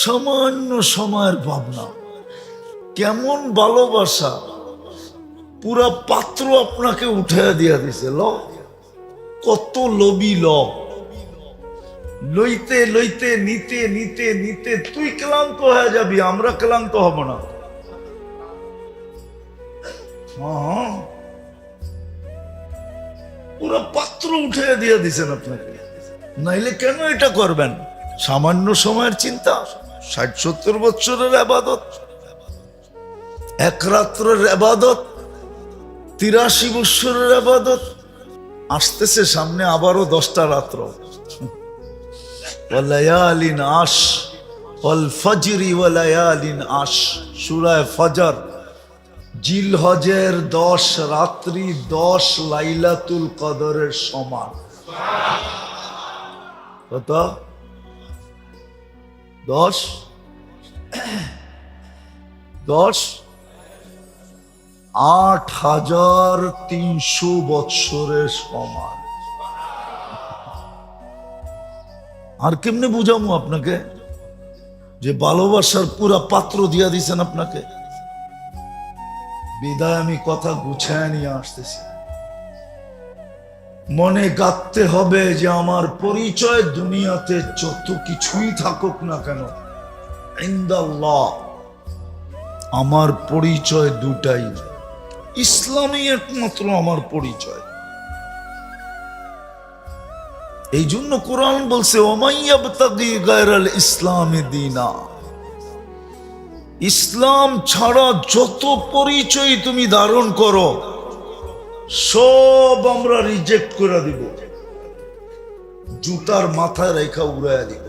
সামান্য সময়ের ভাবনা, কেমন ভালোবাসা, পুরা পাত্র আপনাকে উঠাইয়া দিয়া দিছে। কত লোভী লইতে লইতে নিতে নিতে নিতে তুই ক্লান্ত হয়ে যাবি, আমরা ক্লান্ত হব না। পুরা পাত্র উঠাইয়া দিয়া দিছেন আপনাকে, নাইলে কেন এটা করবেন? সামান্য সময়ের চিন্তা, 60-70 বছরের আবাদত, এক রাত্রের আবাদত, 83 বছরের আবাদত। আসতেছে সামনে আবারও 10টা রাত্র। ওয়ালায়ালিন আশ ওয়াল ফজরি ওয়ালায়ালিন আশ, সূরা ফজর। জিলহজের 10 রাত্রি 10 লাইলাতুল কদরের সমান। কত? 10 8300 বৎসরের সমান। আর কেমনে বুঝামু আপনাকে যে ভালোবাসার পুরা পাত্র দিয়া দিছেন আপনাকে? বিদায় আমি কথা গুছায় নিয়ে আসতেছি। মনে গাঁথতে হবে যে আমার পরিচয় দুনিয়াতে যত কিছুই থাকুক না কেন, ইনদাল্লাহ আমার পরিচয় দুটাই, ইসলামই একমাত্র আমার পরিচয়। এই জন্য কোরআন বলছে, ওমাইয়াবতাগি গায়রাল ইসলামি দীনা, ইসলাম ছাড়া যত পরিচয় তুমি ধারণ করো সব আমরা রিজেক্ট করে দিব, জুতার মাথায় রেখা উড়াইয়া দিব।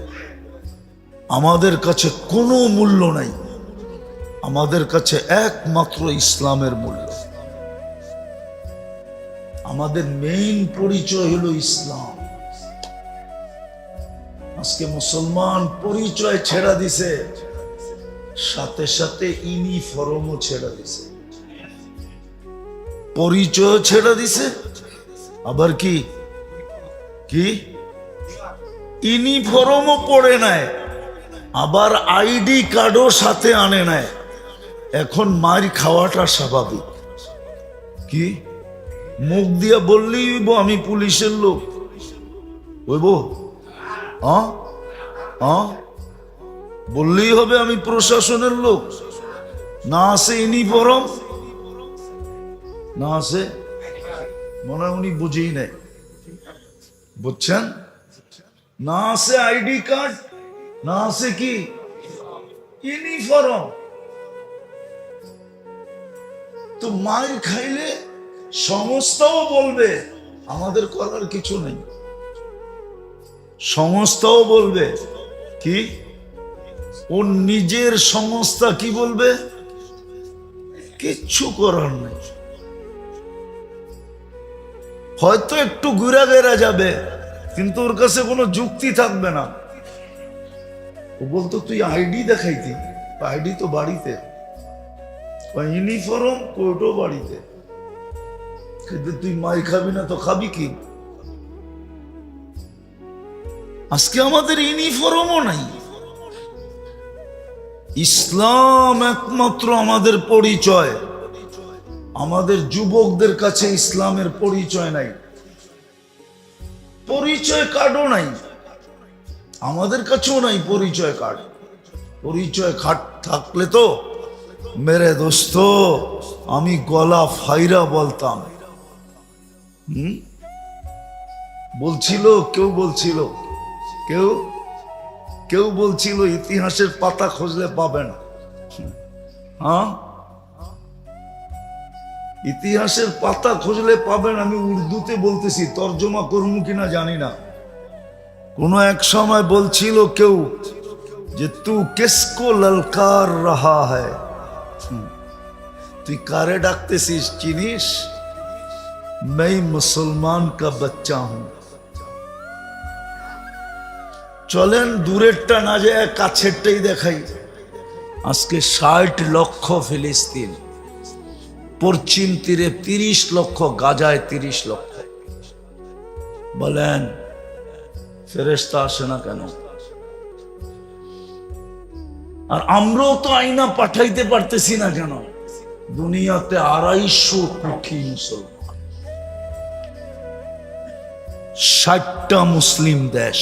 আমাদের কাছে কোনো মূল্য নাই, আমাদের কাছে একমাত্র ইসলামের মূল্য। আমাদের মেইন পরিচয় হলো ইসলাম। আজকে মুসলমান পরিচয় ছেড়া দিছে, সাথে সাথে ইউনিফর্মও ছেড়া দিছে। পরিচয় ছেড়া দিছে, আবার কি কি ইউনিফর্মও পড়ে নাই, আবার আইডি কার্ডও সাথে আনে নাই। এখন মার খাওয়াটা স্বাভাবিক। কি মুখ দিয়া বললেই হইব আমি পুলিশের লোক? হইব? বললেই হবে আমি প্রশাসনের লোক? না আছে ইউনিফর্ম, না আছে, মনে হয় উনি বুঝেই নেই, বুঝছেন? না আছে আইডি কার্ড, না আছে কি ইউনিফর্ম। তো মায়ের খাইলে সংস্থাও বলবে আমাদের করার কিছু নেই, সংস্থাও বলবে কি, ওর নিজের সংস্থা কি বলবে, কিচ্ছু করার নেই। হয়তো একটু ঘুরা গেরা যাবে, কিন্তু ওর কাছে কোনো যুক্তি থাকবে না। ও বলতো তুই আইডি দেখাইতি, আইডি তো বাড়িতে, ইউনিফর্ম কোর্টও বাড়িতে, কিন্তু তুই মাই খাবি না তো খাবি কি? আজকে আমাদের ইউনিফর্মও নাই। ইসলাম একমাত্র আমাদের পরিচয়। আমাদের যুবকদের কাছে ইসলামের পরিচয় নাই, পরিচয় কার্ডও নাই, আমাদের কাছেও নাই পরিচয় কার্ড। পরিচয় কার্ড থাকলে তো মেরে দোস্ত আমি গলা ফাইরা বলতাম। বলছিল কেউ, বলছিল কেউ, কেউ বলছিল ইতিহাসের পাতা খুঁজলে পাবেন। হ্যাঁ, ইতিহাসের পাতা খুঁজলে পাবেন। আমি উর্দুতে বলতেছি, তর্জমা করবো কিনা জানি না। কোনো এক সময় বলছিল কেউ যে তু কিসকো ললকার রাহা হ্যায়, তুই কারে ডাকতেছিস চিনিস? मैं মুসলমান কা বাচ্চা হুঁ। চলেন দূরেরটা না যায় কাছেরটাই দেখাই। আজকে 60 লক্ষ ফিলিস্তিন, পশ্চিম তীরে 30 লক্ষ, গাজায় 30 লক্ষ। বলেন ফেরেশতা আসে না কেন? আর আমরাও তো আইনা পাঠাইতে পারতেছি না কেন? দুনিয়াতে 250 কোটি মুসলমান, 60টা মুসলিম দেশ।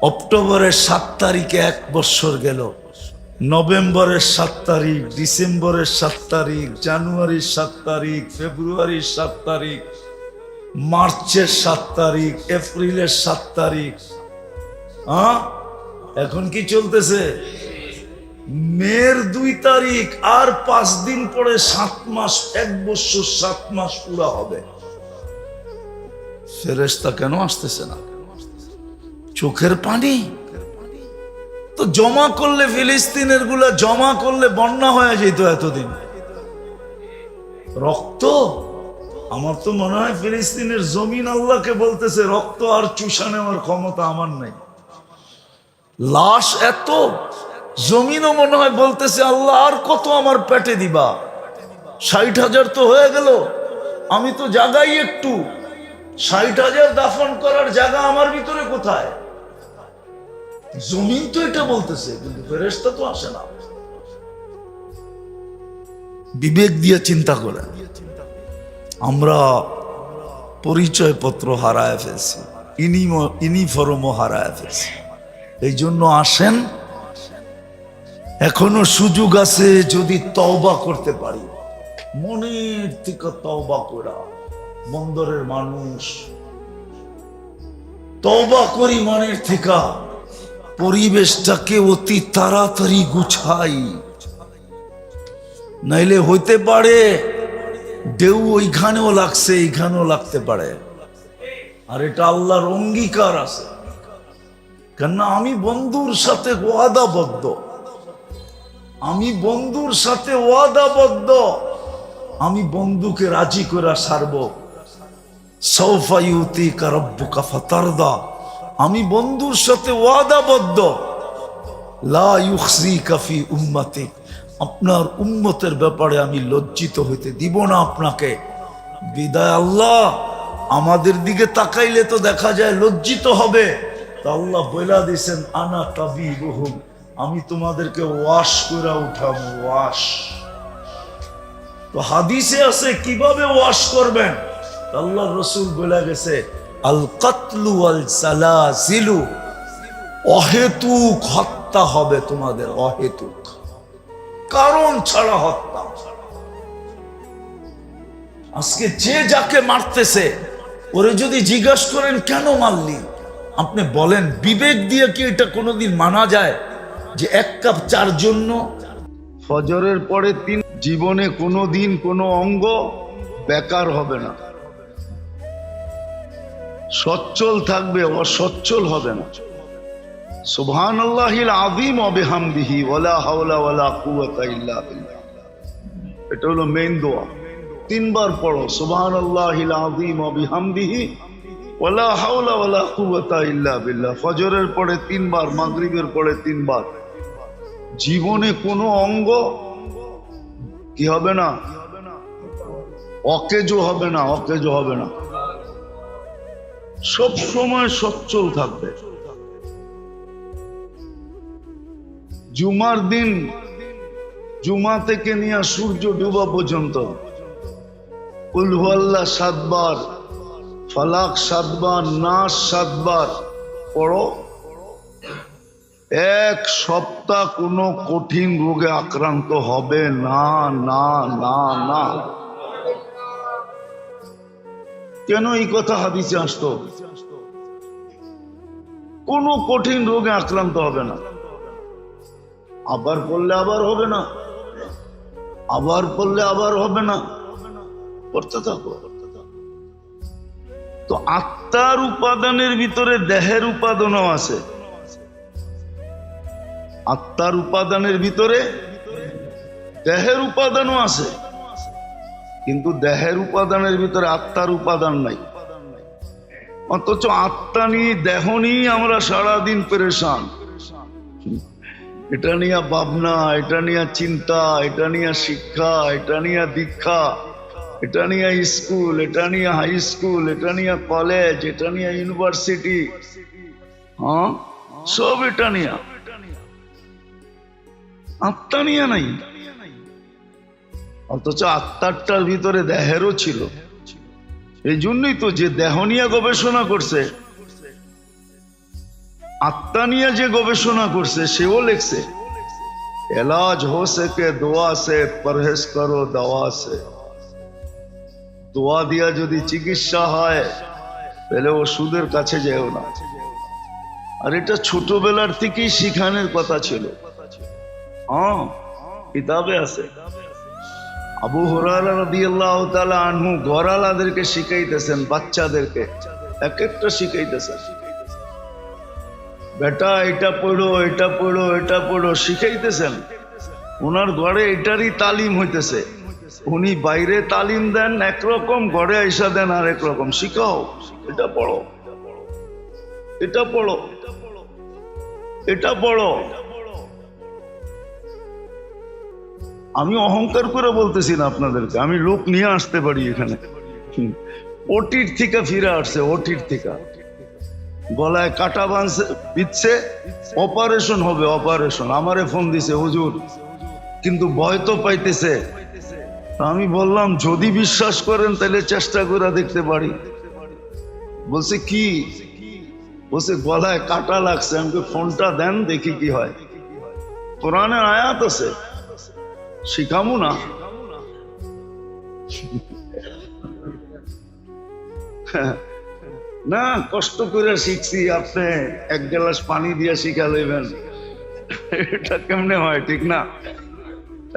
অক্টোবরের 7 তারিখে 1 বছর গেল, নভেম্বরের 7 তারিখ, ডিসেম্বরের 7 তারিখ, জানুয়ারির 7 তারিখ, ফেব্রুয়ারির 7 তারিখ, মার্চের 7 তারিখ, এপ্রিলের 7 তারিখ। এখন কি চলতেছে? মের 2 তারিখ, আর 5 দিন পরে 7 মাস, 1 বছর 7 মাস পুরা হবে। ফেরেশতা কেন আসতেছে না? চোখের পানি তো জমা করলে, ফিলিস্তিনের গুলা জমা করলে বন্যা হয়ে যেত এতদিন। রক্ত, আমার তো মনে হয় ফিলিস্তিনের জমিন আল্লাহকে বলতেছে রক্ত আর চুষা নেওয়ার ক্ষমতা আমার নাই। লাশ এত, জমিনও মনে হয় বলতেছে আল্লাহ আর কত আমার পেটে দিবা? 60,000 তো হয়ে গেল, আমি তো জাগাই একটু। 60,000 দাফন করার জায়গা আমার ভিতরে কোথায়? জমিন তো এটা বলতেছে, কিন্তু ফেরেশতা তো আসে না। বিবেক দিয়ে চিন্তা করে আমরা পরিচয়পত্র হারায় ফেলছি, ইউনিফর্মও হারায় ফেলছি। এই জন্য আসেন, এখনো সুযোগ আছে যদি তওবা করতে পারি, মনের থেকে তওবা করা। বন্দরের মানুষ তওবা করি মনের থেকে, পরিবেশটাকে অতি তাড়াতাড়ি গুছাই, নাইলে হইতে পারে ঢেউ ওইখানেও লাগছে, এইখানেও লাগতে পারে। আর এটা আল্লাহর অঙ্গীকার আছে, কেননা আমি বন্ধুর সাথে ওয়াদাবদ্ধ, আমি বন্ধুর সাথে ওয়াদাবদ্ধ, আমি বন্ধুকে রাজি করে ছাড়ব। সাউফা ইউতিকা রাব্বুকা ফাতারদা, আমি বন্ধুর সাথে ওয়াদাবদ্ধ। লা ইউখজিকা ফি উম্মতিক, আপনার উম্মতের ব্যাপারে আমি লজ্জিত হইতে দিব না আপনাকে। বিদায় আল্লাহ, আমাদের দিকে তাকাইলে তো দেখা যায় লজ্জিত হবে। তা আল্লাহ বইলা দিয়েছেন আনা তাবিবুহুম, আমি তোমাদেরকে ওয়াশ করে উঠাবো। ওয়াশ তো হাদিসে আছে কিভাবে ওয়াশ করবেন। আল্লাহ রসুল বলে গেছে আল কাতলু আল সালাসিলু, অহেতুক হত্যা হবে তোমাদের, অহেতুক কারণ ছাড়া হত্যা। আজকে যে যাকে মারতেছে ওরে যদি জিজ্ঞাসা করেন কেন মারলি, আপনি বলেন বিবেক দিয়ে কি এটা কোনোদিন মানা যায় যে 1 কাপ চার জন্য? ফজরের পরে 3 জীবনে কোনোদিন কোনো অঙ্গ বেকার হবে না, সচ্ছল থাকবে, অসচ্ছল হবে না। সুবহানাল্লাহিল আযীম ওয়া বিহামদিহি ওয়ালা হাওলা ওয়ালা কুওয়াতা ইল্লা বিল্লাহ। এটা হলো মেইন দোয়া। 3 বার পড়ো সুবহানাল্লাহিল আযীম ওয়া বিহামদিহি ওয়ালা হাওলা ওয়ালা কুওয়াতা ইল্লা বিল্লাহ। ফজরের পরে 3 বার, মাগরিবের পরে 3 বার। জীবনে কোনো অঙ্গ কি হবে না, অকেজো হবে না, অকেজো হবে না, সব সময় সচ্ছল থাকবে। জুমার দিন, জুমা থেকে নিয়ে সূর্য ডুবা পর্যন্ত কুল হুয়াল্লাহ 7 বার, ফালাক 7 বার, নাস 7 বার পড়ো। 1 সপ্তাহ কোনো কঠিন রোগে আক্রান্ত হবে না, না না না। কেন এই কথা হাদিসে আসতো? কোনো কঠিন রোগে আক্রান্ত হবে না। আবার পড়লে আবার হবে না, আবার পড়লে আবার হবে না, পড়তে থাকো। তো আত্মার উপাদানের ভিতরে দেহের উপাদানও আছে। আত্মার উপাদানের ভিতরে দেহের উপাদানও আছে, কিন্তু দেহের উপাদানের ভিতরে আত্মার উপাদান নাই। অথচ আত্মা নিয়ে দেহ নিয়ে আমরা সারাদিন পেরেশান। এটা নিয়ে ভাবনা, এটা নিয়ে চিন্তা, এটা নিয়ে শিক্ষা, এটা নিয়ে দীক্ষা, এটা নিয়ে স্কুল, এটা নিয়ে হাই স্কুল, এটা নিয়ে কলেজ, এটা নিয়ে ইউনিভার্সিটি, হ্যাঁ সব এটা নিয়ে, আত্মা নিয়ে নাই। অথচ আত্মাটার ভিতরে দেহেরও ছিল। এই জন্যই তো যে দেহ নিয়ে গবেষণা করছে, আত্মা নিয়ে যে গবেষণা করছে সেও লিখছে এলাজ হো সকে দোয়া সে, পরহেজ করো দওয়া সে। দোয়া দিয়া যদি চিকিৎসা হয় তাহলে ওষুধের কাছে যেও না। আর এটা ছোটবেলার থেকেই শিখানোর কথা ছিল। হ্যাঁ, কিতাবে আছে। আবু হুরায়রা রাদিয়াল্লাহু তাআলা আনহু ঘরালাদেরকে শিখাইতেছেন, বাচ্চাদেরকে এক একটা শিখাইতেছেন, বেটা এটা পড়ো, এটা পড়ো, এটা পড়ো, শিখাইতেছেন। ওনার ঘরে এটারই তালিম হইতেছে। উনি বাইরে তালিম দেন একরকম, ঘরে আইসা দেন আর একরকম। শিখাও, এটা পড়ো, এটা পড়ো, এটা পড়ো। আমি অহংকার করে বলতেছি না আপনাদেরকে, আমি লোক নিয়ে আসতে পারি এখানে। ওটির থেকে ফিরে আসছে, ওটির থেকে গলায় কাটা বিচ্ছে, অপারেশন হবে, অপারেশন। আমারে ফোন দিছে হুজুর, কিন্তু ভয় তো পাইতেছে। আমি বললাম যদি বিশ্বাস করেন তাহলে চেষ্টা করে দেখতে পারি। বলছে কি? বলছে গলায় কাটা লাগছে। আমাকে ফোনটা দেন দেখি কি হয়। কোরআনের আয়াত আছে, শিখামু না? না, কষ্ট করে শিখছি, আপনি এক গ্লাস পানি দিয়ে শিখা লইবেন, এটা কেমনে হয়? ঠিক না?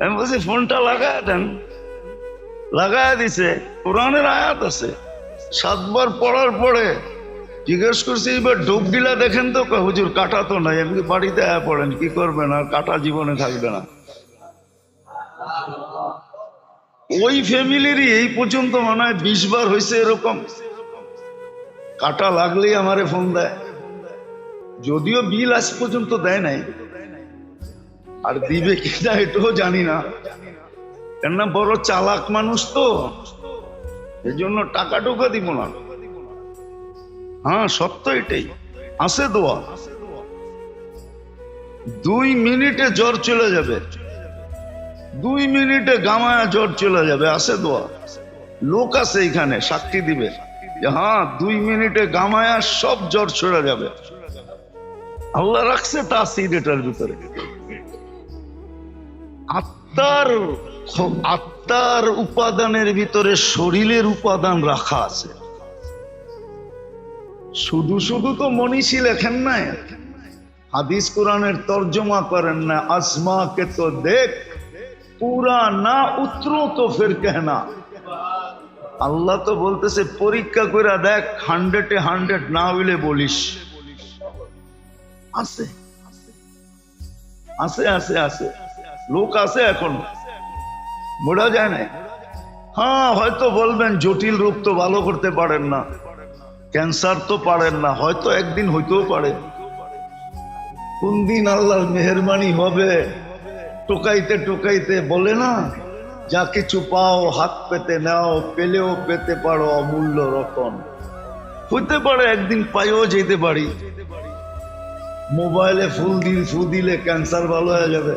আমি বলছি ফোনটা লাগায় দেন। লাগায় দিছে, কোরআনের আয়াত আছে। 7 বার পড়ার পরে জিজ্ঞেস করছি এবার ডুব গিলা দেখেন তো। হুজুর কাটা তো নাই। আমি বাড়িতে আয়া পড়েন, কি করবেন? আর কাটা জীবনে থাকবে না। ওই ফ্যামিলিরই এই পর্যন্ত মনে হয় 20 বার হয়েছে এরকম। কাটা লাগলেই আমারে ফোন দেয়, যদিও বিল আজ পর্যন্ত দেয় নাই, আর দিবে কিনা এটাও জানি না। কেননা বড় চালাক মানুষ তো, এই জন্য টাকা টুকা দিব না। হ্যাঁ, সত্য এটাই। আছে দোয়া, 2 মিনিটে জ্বর চলে যাবে, 2 মিনিটে গামায়া জ্বর চলে যাবে। আছে দোয়া, লোক আছে এখানে সাক্ষী দিবে যে হ্যাঁ 2 মিনিটে গামায়া সব জ্বর চলে যাবে। আল্লাহ রাখছে তাসির এটার ভিতরে। আত্মার উপাদানের ভিতরে শরীরের উপাদান রাখা আছে। শুধু শুধু তো মনীষী লেখেন নাই, হাদিস কোরআনের তর্জমা করেন না। আজমা কে তো দেখ, পুরা না উতরো তো ফির কেহনা। আল্লাহ তো বলতেছে পরীক্ষা করে দেখ, 100-এ 100 না হইলে বলিস। আছে আছে আছে আছে, লোক আছে এখন, বোঝা যায় না। হ্যাঁ, হয়তো বলবেন জটিল রোগ তো ভালো করতে পারেন না, ক্যান্সার তো পারেন না, হয়তো একদিন হইতেও পারে। কোন দিন আল্লাহর মেহেরবানি হবে, টোকাইতে টোকাইতে বলে না, যা কিছু পাও হাত পেতে নাও, পেলেও পেতে পারো অমূল্য রতন। হইতে পারে একদিন পাইও যেতে পারি। মোবাইলে ফু দিলে ক্যান্সার ভালো হয়ে যাবে,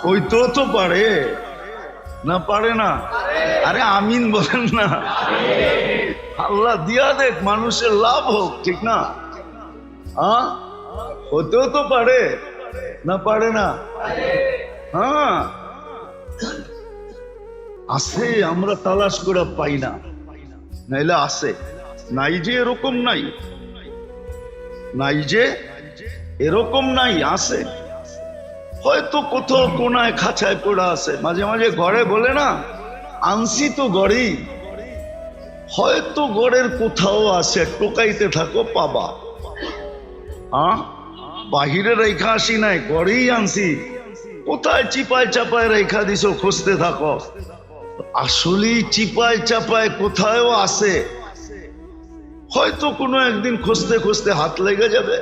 হইতেও তো পারে না? পারে না? আরে আমিন বলেন না। আল্লাহ দিয়া দেখ, মানুষের লাভ হোক, ঠিক না? হ্যাঁ, হতেও তো পারে না? পারে না? হ্যাঁ, আছে, আমরা তালাশ করে পাই না, নাইলে আছে। নাই যে এরকম নাই, নাই যে এরকম নাই, আছে। হয়তো কোথাও কোনায় খাঁচায় পড়া আছে। মাঝে মাঝে ঘরে বলে না, আনছি তো ঘরেই, হয়তো গড়ের কোথাও আছে, টোকাইতে থাকো পাবা। বাহিরে রেখা আসি নাই, গড়েই আনছি। কোথায় চিপায় চাপায় রেখা দিছো, খুঁজতে থাকো। আসলেই চিপায় চাপায় কোথাও আছে, হয়তো কোনো একদিন খুঁজতে খুঁজতে হাত লেগে যাবে,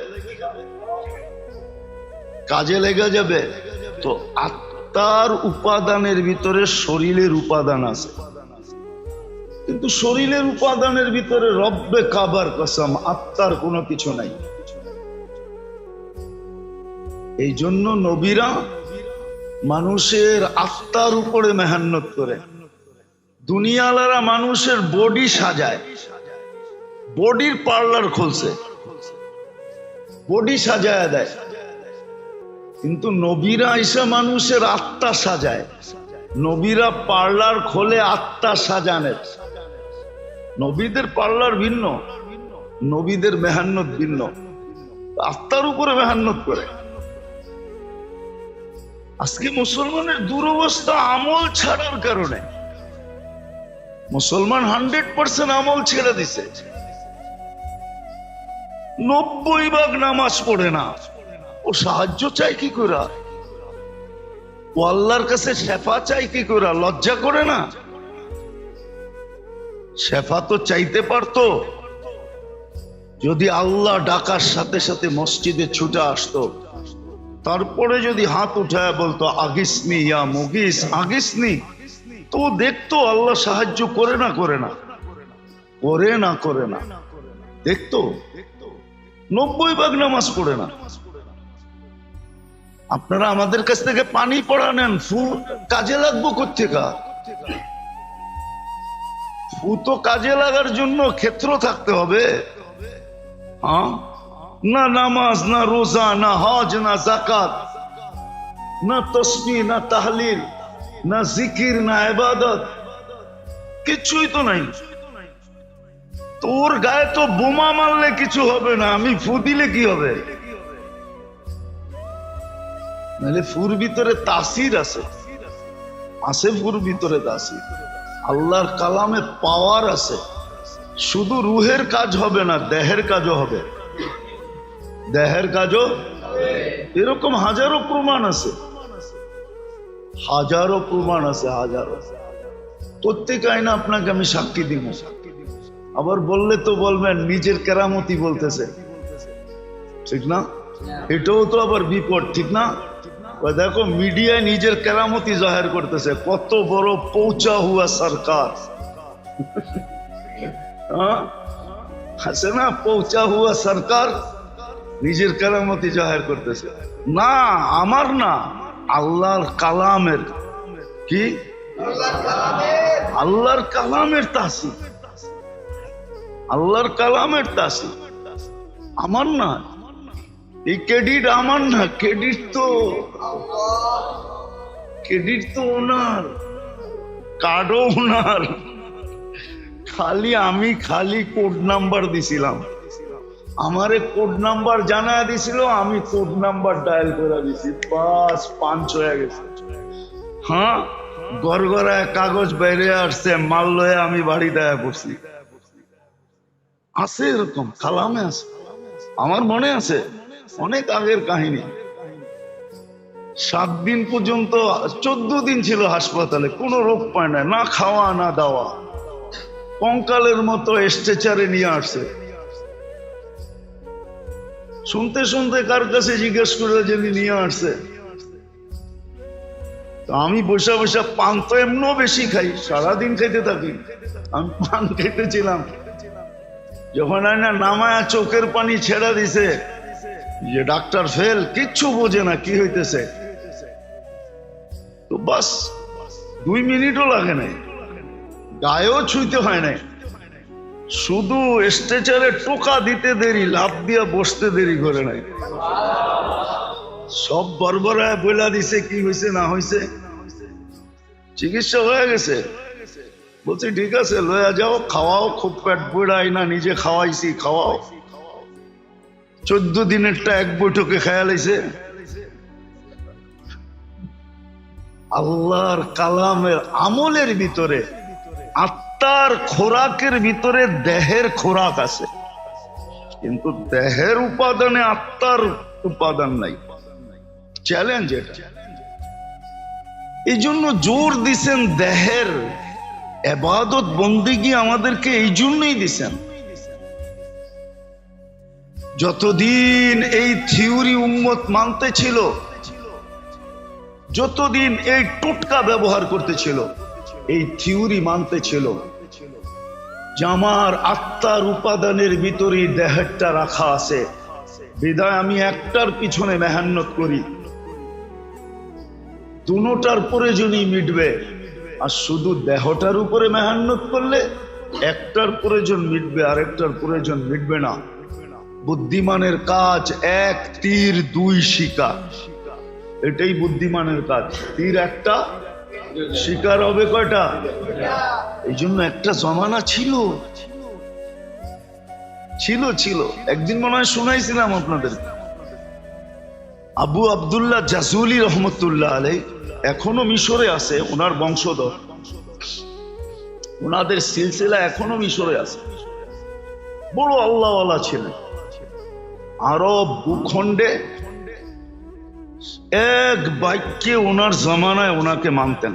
কাজে লেগে যাবে। তো আত্মার উপাদানের ভিতরে শরীরের উপাদান আছে, কিন্তু শরীরের উপাদানের ভিতরে রব্বে কাবার কসম আত্মার কোনো কিছু নাই। এই জন্য নবীরা মানুষের আত্মার উপরে মেহনত করে। দুনিয়ালারা মানুষের বডি সাজায়, বডির পার্লার খুলছে, বডি সাজায় দেয়, কিন্তু নবীরা এসে মানুষের আত্মা সাজায়। নবীরা পার্লার খোলে আত্মা সাজানের। নবীদের পার্লার ভিন্ন, নবীদের মেহনত ভিন্ন, আত্মার উপরে মেহনত করে। আজকে মুসলমানের দুরবস্থা আমল ছাড়ার কারণে। মুসলমান 100% আমল ছেড়ে দিছে, 90% নামাজ পড়ে না। ও সাহায্য চাই কি করে? ও আল্লাহর কাছে শেফা চাই কি করে? লজ্জা করে না? শেফা তো চাইতে পারতো, যদি আল্লাহ ডাকার সাথে সাথে মসজিদে ছুটে আসতো। তারপরে যদি হাত উঠায় বলতো আগিসনি ইয়া মুগিস, আগিসনি, তো দেখতো আল্লাহ সাহায্য করে না করে না করে না করে না, দেখতো। 90% নামাজ পড়ে না। আপনারা আমাদের কাছ থেকে পানি পড়া নেন, ফু কাজে লাগবো কোত্থেকা? ফু তো কাজে লাগার জন্য ক্ষেত্র থাকতে হবে। না নামাজ, না রোজা, না হজ, না যাকাত, না তসবিহ, না তাহলিল, না জিকির, না ইবাদত, কিছুই তো নাই। তোর গায়ে তো বোমা মারলে কিছু হবে না, আমি ফু দিলে কি হবে? নাহলে ফুর ভিতরে তাসির আছে, আছে ফুর ভিতরে তাসির। আল্লাহর কালামে পাওয়ার আছে। শুধু রুহের কাজ হবে না, দেহের কাজও হবে, দেহের কাজও। এরকম হাজারো প্রমাণ আছে, হাজারো প্রমাণ আছে, হাজারো। প্রত্যেক আইনা আপনাকে আমি সাক্ষী দিব। আবার বললে তো বলবেন নিজের কেরামতি বলতেছে, ঠিক না? এটাও তো আবার বিপদ, ঠিক না? দেখো মিডিয়ায় নিজের কেরামতি জাহির করতেছে, কত বড় পৌঁছা হুয়া সরকার। আছে না পৌঁছা হুয়া সরকার, নিজের কেরামতি জাহির করতেছে। না আমার না, আল্লাহর কালামের। কি? আল্লাহর কালামের তাসির, আল্লাহর কালামের তাসির, আমার না। এই ক্রেডিট আমার না, ক্রেডিট তো ওনার, কার্ডও ওনার। খালি আমি খালি কোড নাম্বার দিছিলাম, আমারে কোড নাম্বার জানা দিছিল, আমি কোড নাম্বার ডায়াল করে দিছি, বাস 5 হয়ে গেছে। হ্যাঁ, গড়গড়ায় কাগজ বাইরে আসছে, মাল লয়ে আমি বাড়ি দেয়া পড়ছি। আছে এরকম, কালামে আছে, আমার মনে আছে, অনেক আগের কাহিনী। 7 দিন পর্যন্ত, 14 দিন ছিল হাসপাতালে, কোনো রোগ পায় না, না খাওয়া না দাওয়া, কঙ্কালের মতো স্ট্রেচারে নিয়ে আসছে। শুনতে শুনতে কার কাছে জিজ্ঞেস করে যিনি নিয়ে আসছে, আমি বসে বসে পান তো এমনও বেশি খাই, সারাদিন খাইতে থাকি। আমি পান খেতেছিলাম, যখন আয়না নামায়া চোখের পানি ছেড়া দিছে, যে ডাক্তার ফেল, কিচ্ছু বোঝে না কি হইতেছে। তো বাস 2 মিনিটও লাগে নাই, গায়েও ছুঁইতে হয় নাই, শুধু স্ট্রেচারে টোকা দিতে দেরি, লাফ দিয়া বসতে দেরি করে নাই। সব বরবরায় বইলা দিছে কি হয়েছে না হয়েছে, চিকিৎসা হয়ে গেছে। বলছি ঠিক আছে লয়া যাও, খাওয়াও, খুব পেট বইড়াই না, নিজে খাওয়াইছি, খাওয়াও। 14 দিনেরটা এক বৈঠকে খেয়ালাইছে। আল্লাহর কালামের আমলের ভিতরে আত্মার খোরাকের ভিতরে দেহের খোরাক আছে, কিন্তু দেহের উপাদানে আত্মার উপাদান নাই। চ্যালেঞ্জ এটা। এই জন্য জোর দিছেন দেহের ইবাদত বন্দেগী আমাদেরকে এই জন্যই দিছেন। যতদিন এই থিওরি উম্মত মানতে ছিল, যতদিন এই টোটকা ব্যবহার করতেছিল, এই থিওরি মানতে ছিল যে আমার আত্মার উপাদানের ভিতরে দেহেরটা রাখা আছে, বিধায় আমি একটার পিছনে মেহনত করি, দুটোটার প্রয়োজনই মিটবে। আর শুধু দেহটার উপরে মেহনত করলে একটার প্রয়োজন মিটবে, আরেকটার প্রয়োজন মিটবে না। বুদ্ধিমানের কাজ এক তীর দুই শিকার, এটাই বুদ্ধিমানের কাজ। তীর একটা, শিকার হবে কয়টা? এই জন্য একটা জমানা ছিল ছিল ছিল একদিন মনে হয় শুনাইছিলাম আপনাদের, আবু আব্দুল্লাহ জাজুলি রহমতুল্লাহ আলাই এখনো মিশরে আছে, ওনার বংশধর, ওনাদের সিলসিলা এখনো মিশরে আছে। বড় আল্লাহওয়ালা ছিলেন। আরব ভূখণ্ডে এক বাক্যে ওনার জমানায় ওনাকে মানতেন।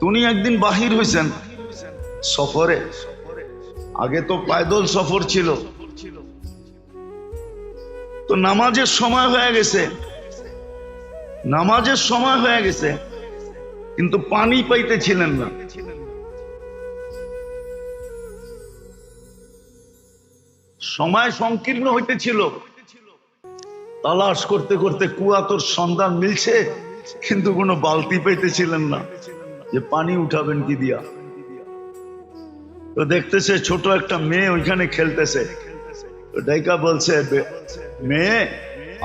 উনি একদিন বাহির হয়েছেন সফরে, আগে তো পায়দল সফর ছিল, তো নামাজের সময় হয়ে গেছে, নামাজের সময় হয়ে গেছে, কিন্তু পানি পাইতেছিলেন না। সময় সংকীর্ণ হইতেছিল, তালাশ করতে করতে কুয়াতোর সন্ধান মিলছে, কিন্তু কোনো বালতি পাইতেছিলেন না যে পানি উঠাবেন কি দিয়া। তো দেখতেছে ছোট একটা মেয়ে ওইখানে খেলতেছে, তো ডাইকা বলছে, মেয়ে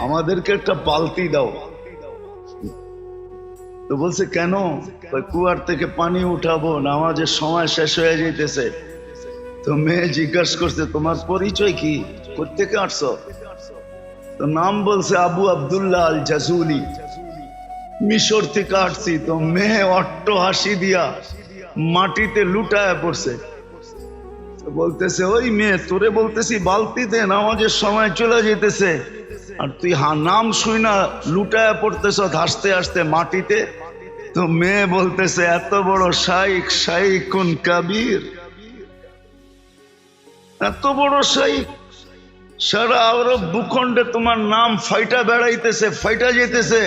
আমাদেরকে একটা বালতি দাও। তো বলছে কেন? কুয়ার থেকে পানি উঠাবো, নামাজের সময় শেষ হয়ে যাইতেছে। তো মেয়ে জিজ্ঞাসা করছে, তোমার পরিচয় কি, কোত্থেকে আসছো? তো নাম বলছে আবু আব্দুল্লাহ আল জাজুলি, মিশর থেকে আসছি। তো মেয়ে অট্ট হাসি দিয়া মাটিতে লুটায় পড়ছে। বলতেছে, ওই মেয়ে, তোরে বলতেছি বালতিতে, নামাজের সময় চলে যেতেছে, আর তুই নাম শুই না লুটায় পড়তেছ হাসতে হাসতে মাটিতে। তো মেয়ে বলতেছে, এত বড় শাইখ, শাইখুন কাবীর, এত বড় শাইখ, সারা আরব ভূখণ্ডে তোমার নাম ফাইটা বেড়াইতেছে, ফাইটা যেতেছে,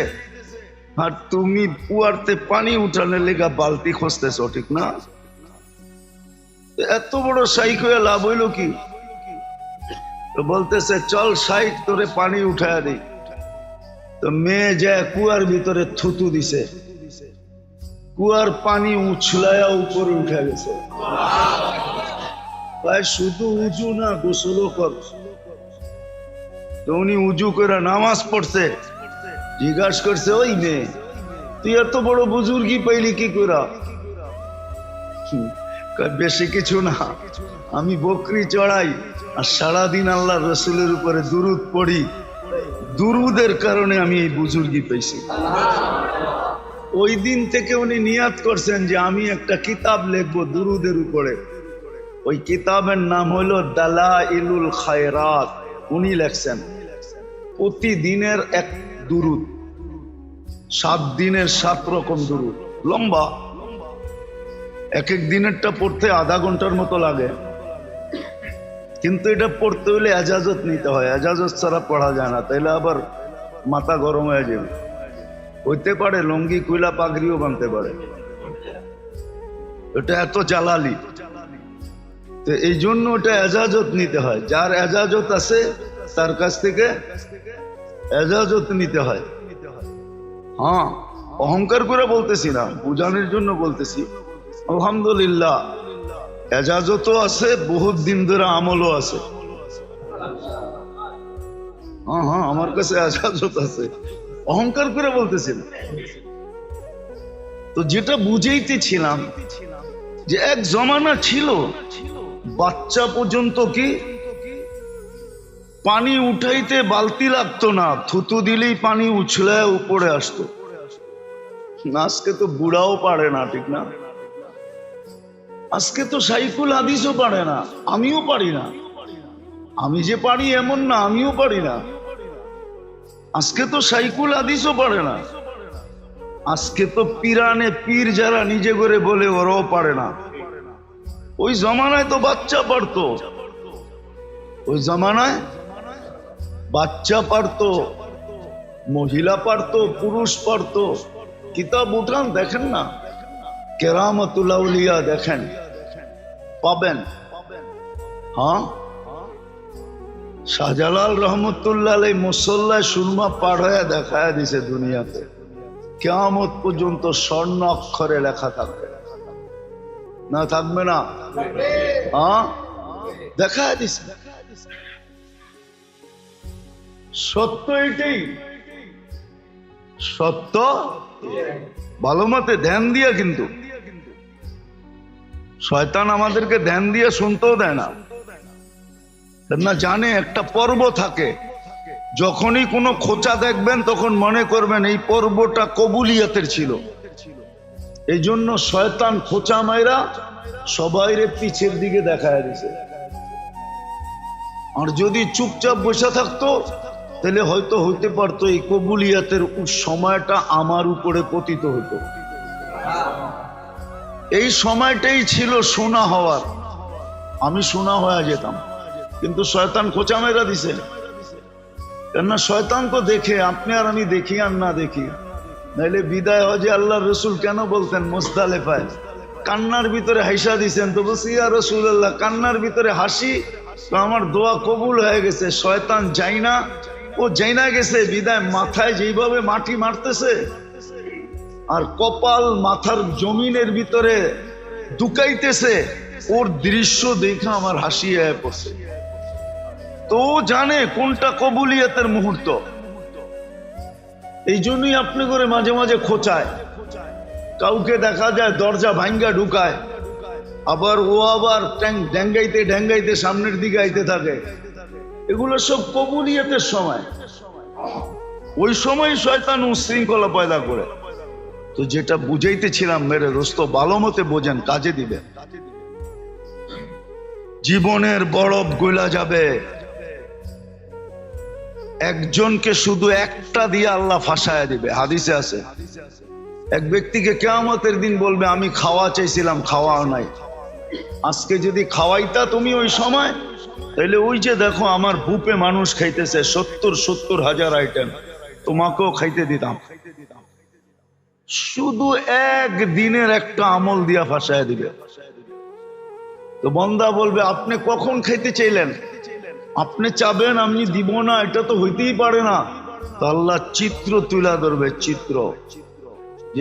আর তুমি কুয়ারতে পানি উঠানোর লেগা বালতি খুঁজতেছ, ঠিক না? এত বড় শাইখ হয়ে লাভ হইল কি? তো বলতেছে, চল শাইখ, তোরে পানি উঠায় দিই। তো মেয়ে যায় কুয়ার ভিতরে থুতু দিছে, কুয়ার পানি উছলায়া উপরে উঠে গেছে। শুধু উজু না, গোসলও কর। তো উনি উজু করে নামাজ পড়ছে। জিজ্ঞাসা করছে, ওই মেয়ে, তুই এত বড় বুজুর্গি পাইলি কি করে? বেশি কিছু না, আমি বকরি চড়াই আর সারাদিন আল্লাহ রসুলের উপরে দুরুদ পড়ি, দুরুদের কারণে আমি এই বুজুর্গি পেয়েছি। ওই দিন থেকে উনি নিয়াত করছেন যে আমি একটা কিতাব লিখবো দুরুদের উপরে। ওই কিতাবের নাম হলো দালাইলুল খায়রাত। উনি লেখছেন প্রতিদিনের এক দুরুদ, 7 দিনের 7 রকম দুরুদ, লম্বা। এক এক দিনেরটা পড়তে আধা ঘন্টার মতো লাগে, কিন্তু এটা পড়তে হলে এজাজত নিতে হয়, এজাজত ছাড়া পড়া যায় না, তাইলে আবার মাথা গরম হয়ে যাবে। হইতে পারে লঙ্গি কুইলা পাগড়িও বানতে পারে, এটা এত জালালি। তো এই জন্য ওটা এজাজত নিতে হয়, যার এজাজত আছে তার কাছ থেকে এজাজত নিতে হয়। হ্যাঁ, অহংকার করে বলতেছি না, বুঝানোর জন্য বলতেছি। আলহামদুলিল্লাহ, এজাজতও আছে, বহুত দিন ধরে আমলও আছে। হ্যাঁ, আমার কাছে এজাজত আছে, অহংকার করে বলতেছি না। তো যেটা বুঝাইতেছিলাম যে এক জমানা ছিল বাচ্চা পর্যন্ত কি পানি উঠাইতে বালতি লাগতো না, থুতু দিলেই পানি উছলে উপরে আসতো। আজকে তো বুড়াও পারে না, ঠিক না? আজকে তো সাইকুল হাদিসও পারে না, আমিও পারি না। আমি যে পারি এমন না, আমিও পারি না। আজকে তো সাইকুল হাদিসও পারে না। আজকে তো পিরানে পীর যারা নিজে করে বলে ওরাও পারে না। ওই জমানায় তো বাচ্চা পারতো, ওই জমানায় বাচ্চা পারতো, মহিলা পারতো, পুরুষ পারতো। কিতাব উঠান দেখেন না, কেরামতুল আউলিয়া দেখেন, পাবেন। হ্যাঁ, শাহজালাল রহমতুল্লাহ আলাইহি মুসল্লায় সুরমা পার হয়ে দেখায় দিছে দুনিয়াতে, কিয়ামত পর্যন্ত স্বর্ণ অক্ষরে লেখা থাকবে না, থাকবে না? হ্যাঁ, দেখায় দিছে। সত্য এটাই, সত্য। ভালো মতে ধ্যান দিয়া, কিন্তু শয়তান আমাদেরকে ধ্যান দিয়ে শুনতেও দেয় না। না জানে একটা পর্ব থাকে, যখনই কোনো খোঁচা দেখবেন তখন মনে করবেন এই পর্বটা কবুলিয়াতের ছিল। এই জন্য শয়তান খোঁচা মাইরা সবাইরে পিছের দিকে দেখায় দিছে। আর যদি চুপচাপ বসে থাকতো তাহলে হয়তো হইতে পারতো এই কবুলিয়াতের সময়টা আমার উপরে পতিত হতো। এই সময়টাই ছিল সোনা হওয়ার, আমি সোনা হয়ে যেতাম। কিন্তু শয়তান খোঁচা মেরা দিছে। কেননা শয়তান তো দেখে, আপনি আর আমি দেখি আর না দেখি। নাইলে বিদায় হজে আল্লাহর রসুল কেন বলতেন মুজদালিফায় কান্নার ভিতরে হাসা দিছেন? তো বলছি ইয়া রাসূলুল্লাহ, কান্নার ভিতরে হাসি তো আমার দোয়া কবুল হয়ে গেছে। শয়তান যাই না, ও যাই না গেছে বিদায় মাথায় যেইভাবে মাটি মারতেছে আর কপাল মাথার জমিনের ভিতরে ঢুকাইতেছে, ওর দৃশ্য দেখে আমার হাসি আয় পড়ছে। তো জানে কোনটা কবুলিয়াতের মুহূর্ত। এই জন্যই আপনি করে মাঝে মাঝে খোঁচায়। কাউকে দেখা যায় দরজা ভাঙ্গা ঢুকায়, আবার ও আবার ড্যাঙ্গাইতে ড্যাঙ্গাইতে সামনের দিকে আইতে থাকে। এগুলো সব কবুলিয়াতের সময়। ওই সময় শয়তান উশৃঙ্খলা পয়দা করে। তো যেটা বুঝাইতেছিলাম মেরে দোস্ত, ভালো মতে বোঝেন, কাজে দিবে। জীবনের বরফ গলা যাবে। একজনকে শুধু একটা দিয়ে আল্লাহ ফাঁসায় দিবে, হাদিসে আছে। এক ব্যক্তিকে কিয়ামতের দিন বলবে আমি খাওয়া চাইছিলাম, খাওয়াও নাই। আজকে যদি খাওয়াইতা তুমি ওই সময়, তাহলে ওই যে দেখো আমার বুপে মানুষ খাইতেছে 70,000 আইটেম, তোমাকেও খাইতে দিতাম। শুধু একদিনের একটা আমল দিয়া ফাঁসায় দিবে। তো বান্দা বলবে আপনি কখন খাইতে চাইলেন? আপনি চাবেন আমি দিব না, এটা তো হইতেই পারে না। তো আল্লাহ চিত্র তুলা ধরবে, চিত্র।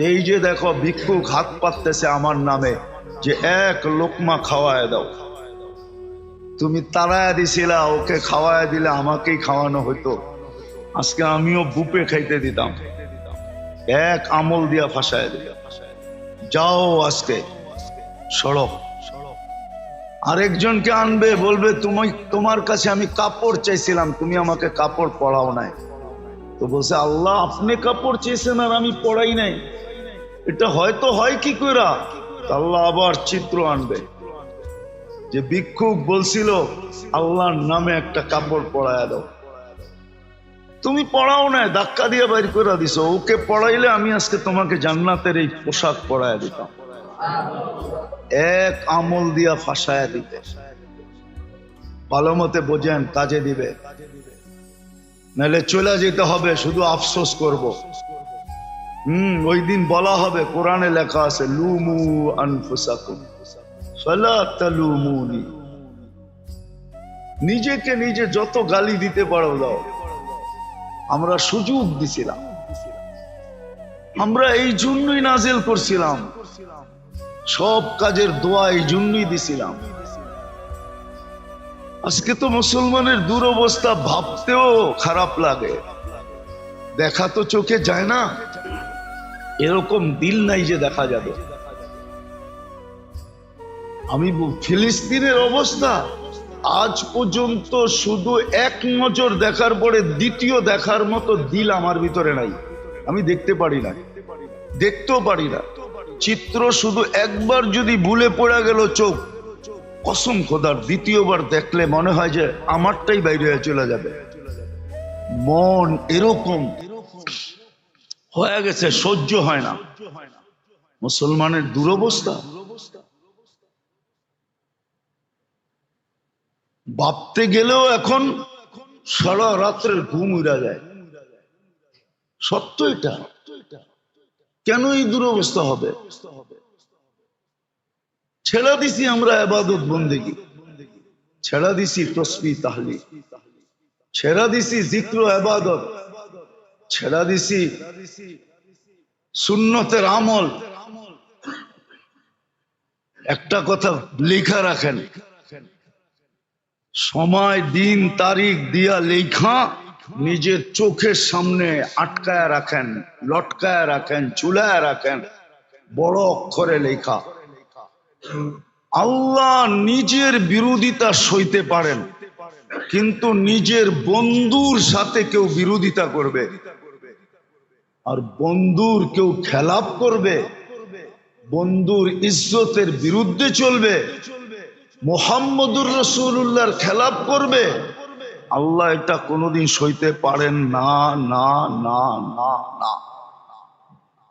এই যে দেখো ভিক্ষুক হাত পাততেছে আমার নামে, যে এক লোকমা খাওয়ায় দাও। তুমি তাড়ায় দিছিলা, ওকে খাওয়ায় দিলে আমাকেই খাওয়ানো হইতো, আজকে আমিও বুপে খাইতে দিতাম। এক আমল দিয়া ফাঁসায় দিল। যাও আজকে সড়ক। আরেকজনকে আনবে, বলবে তুমি, তোমার কাছে আমি কাপড় চাইছিলাম, তুমি আমাকে কাপড় পরাও নাই। তো বলছে আল্লাহ আপনি কাপড় চেয়েছেন আর আমি পরাই নাই, এটা হয়তো হয় কি কইরা? আল্লাহ আবার চিত্র আনবে, যে ভিক্ষুক বলছিল আল্লাহর নামে একটা কাপড় পরায়া দাও, তুমি পড়াও না, ধাক্কা দিয়ে বাইর করে দিছো। ওকে পড়াইলে আমি আজকে তোমাকে জান্নাতের এই পোশাক পরায়া দিতাম। এক আমল দিয়া ফাঁসায়া দিতে। ভালো মতে বোঝেন, কাজে দিবে, নাহলে চলে যেতে হবে, শুধু আফসোস করব। ওই দিন বলা হবে, কোরআনে লেখা আছে লুমু আনফুসাকুম ফালা তালুমুনি। নিজেকে নিজে যত গালি দিতে পারো দাও। আমরা সুযোগ দিছিলাম, আমরা এই জন্যই নাজিল করছিলাম, সব কাজের দোয়া এই জন্যই দিছিলাম। আজকে তো মুসলমানের দুরবস্থা ভাবতেও খারাপ লাগে। দেখা তো চোখে যায় না, এরকম দিল নাই যে দেখা যাবে। আমি ফিলিস্তিনের অবস্থা আজ পর্যন্ত শুধু এক নজর দেখার পরে দ্বিতীয় দেখার মতো দিল আমার ভিতরে নাই। আমি দেখতে পারি না, দেখতেও পারি না, চিত্র শুধু একবার যদি ভুলে পড়ে গেল চোখ, কসম খোদার দ্বিতীয়বার দেখলে মনে হয় যে আমারটাই বাইরে হয়ে চলে যাবে। মন এরকম হয়ে গেছে, সহ্য হয় না। মুসলমানের দুরবস্থা। ভাবতে গেলেও এখন সারা রাত্রের ঘুম উড়া যায়। সত্য এটা। কেন এই দুরবস্থা হবে? ছেড়া দিছি আমরা ইবাদত বন্দেগী, ছেড়া দিছি তসবিহ তাহলিল, ছেড়া দিছি জিক্র ইবাদত, ছেড়া দিছি সুন্নতের আমল। একটা কথা লেখা রাখেন, সময় দিন তারিখ দিয়া লেখা নিজের চোখের সামনে আটকায় রাখেন, লটকায় রাখেন, চুলায় রাখেন, বড় অক্ষরে লেখা। আল্লাহ নিজের বিরোধিতা সইতে পারেন, কিন্তু নিজের বন্ধুর সাথে কেউ বিরোধিতা করবে আর বন্ধুর কেউ খেলাপ করবে, বন্ধুর ইজ্জতের বিরুদ্ধে চলবে, মুহাম্মদুর রাসূলুল্লাহর খেলাপ করবে, আল্লাহ এটা কোনোদিন সইতে পারেন না, না, না, না, না।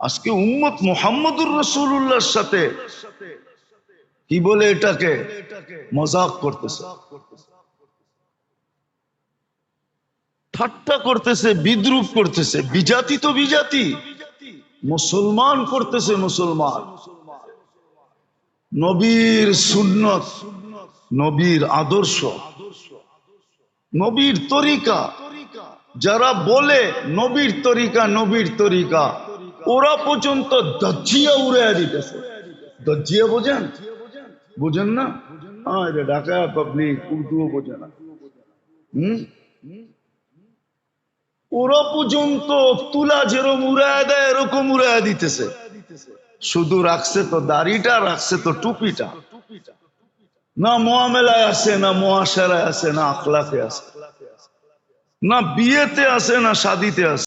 আজকে উম্মত মুহাম্মদুর রাসূলুল্লাহর সাথে কি বলে এটাকে মজাক করতেছে, ঠাট্টা করতেছে, বিদ্রুপ করতেছে। বিজাতি তো বিজাতি, মুসলমান করতেছে মুসলমান। নবীর সুন্নত, নবীর আদর্শ, নবীর তরিকা যারা বলে নবীর তরিকা, নবীর তরিকা, ওরা পর্যন্ত দজ্জিয়া উড়াইয়া দিতেছে। দজ্জিয়া বোঝেন? বুঝেন না? হ্যাঁ, এটা ঢাকা পাবলিক উর্দুও বোঝে না। ওরা পর্যন্ত তুলা যেরকম উড়ায় দেয় এরকম উড়াইয়া দিতেছে। শুধু রাখছে তো দাড়িটা, রাখছে তো টুপিটা। না মুআমেলায় আছে, না মুআশারায় আছে, না আখলাকে আছে, না বিয়েতে আছে, না শাদিতে আছে।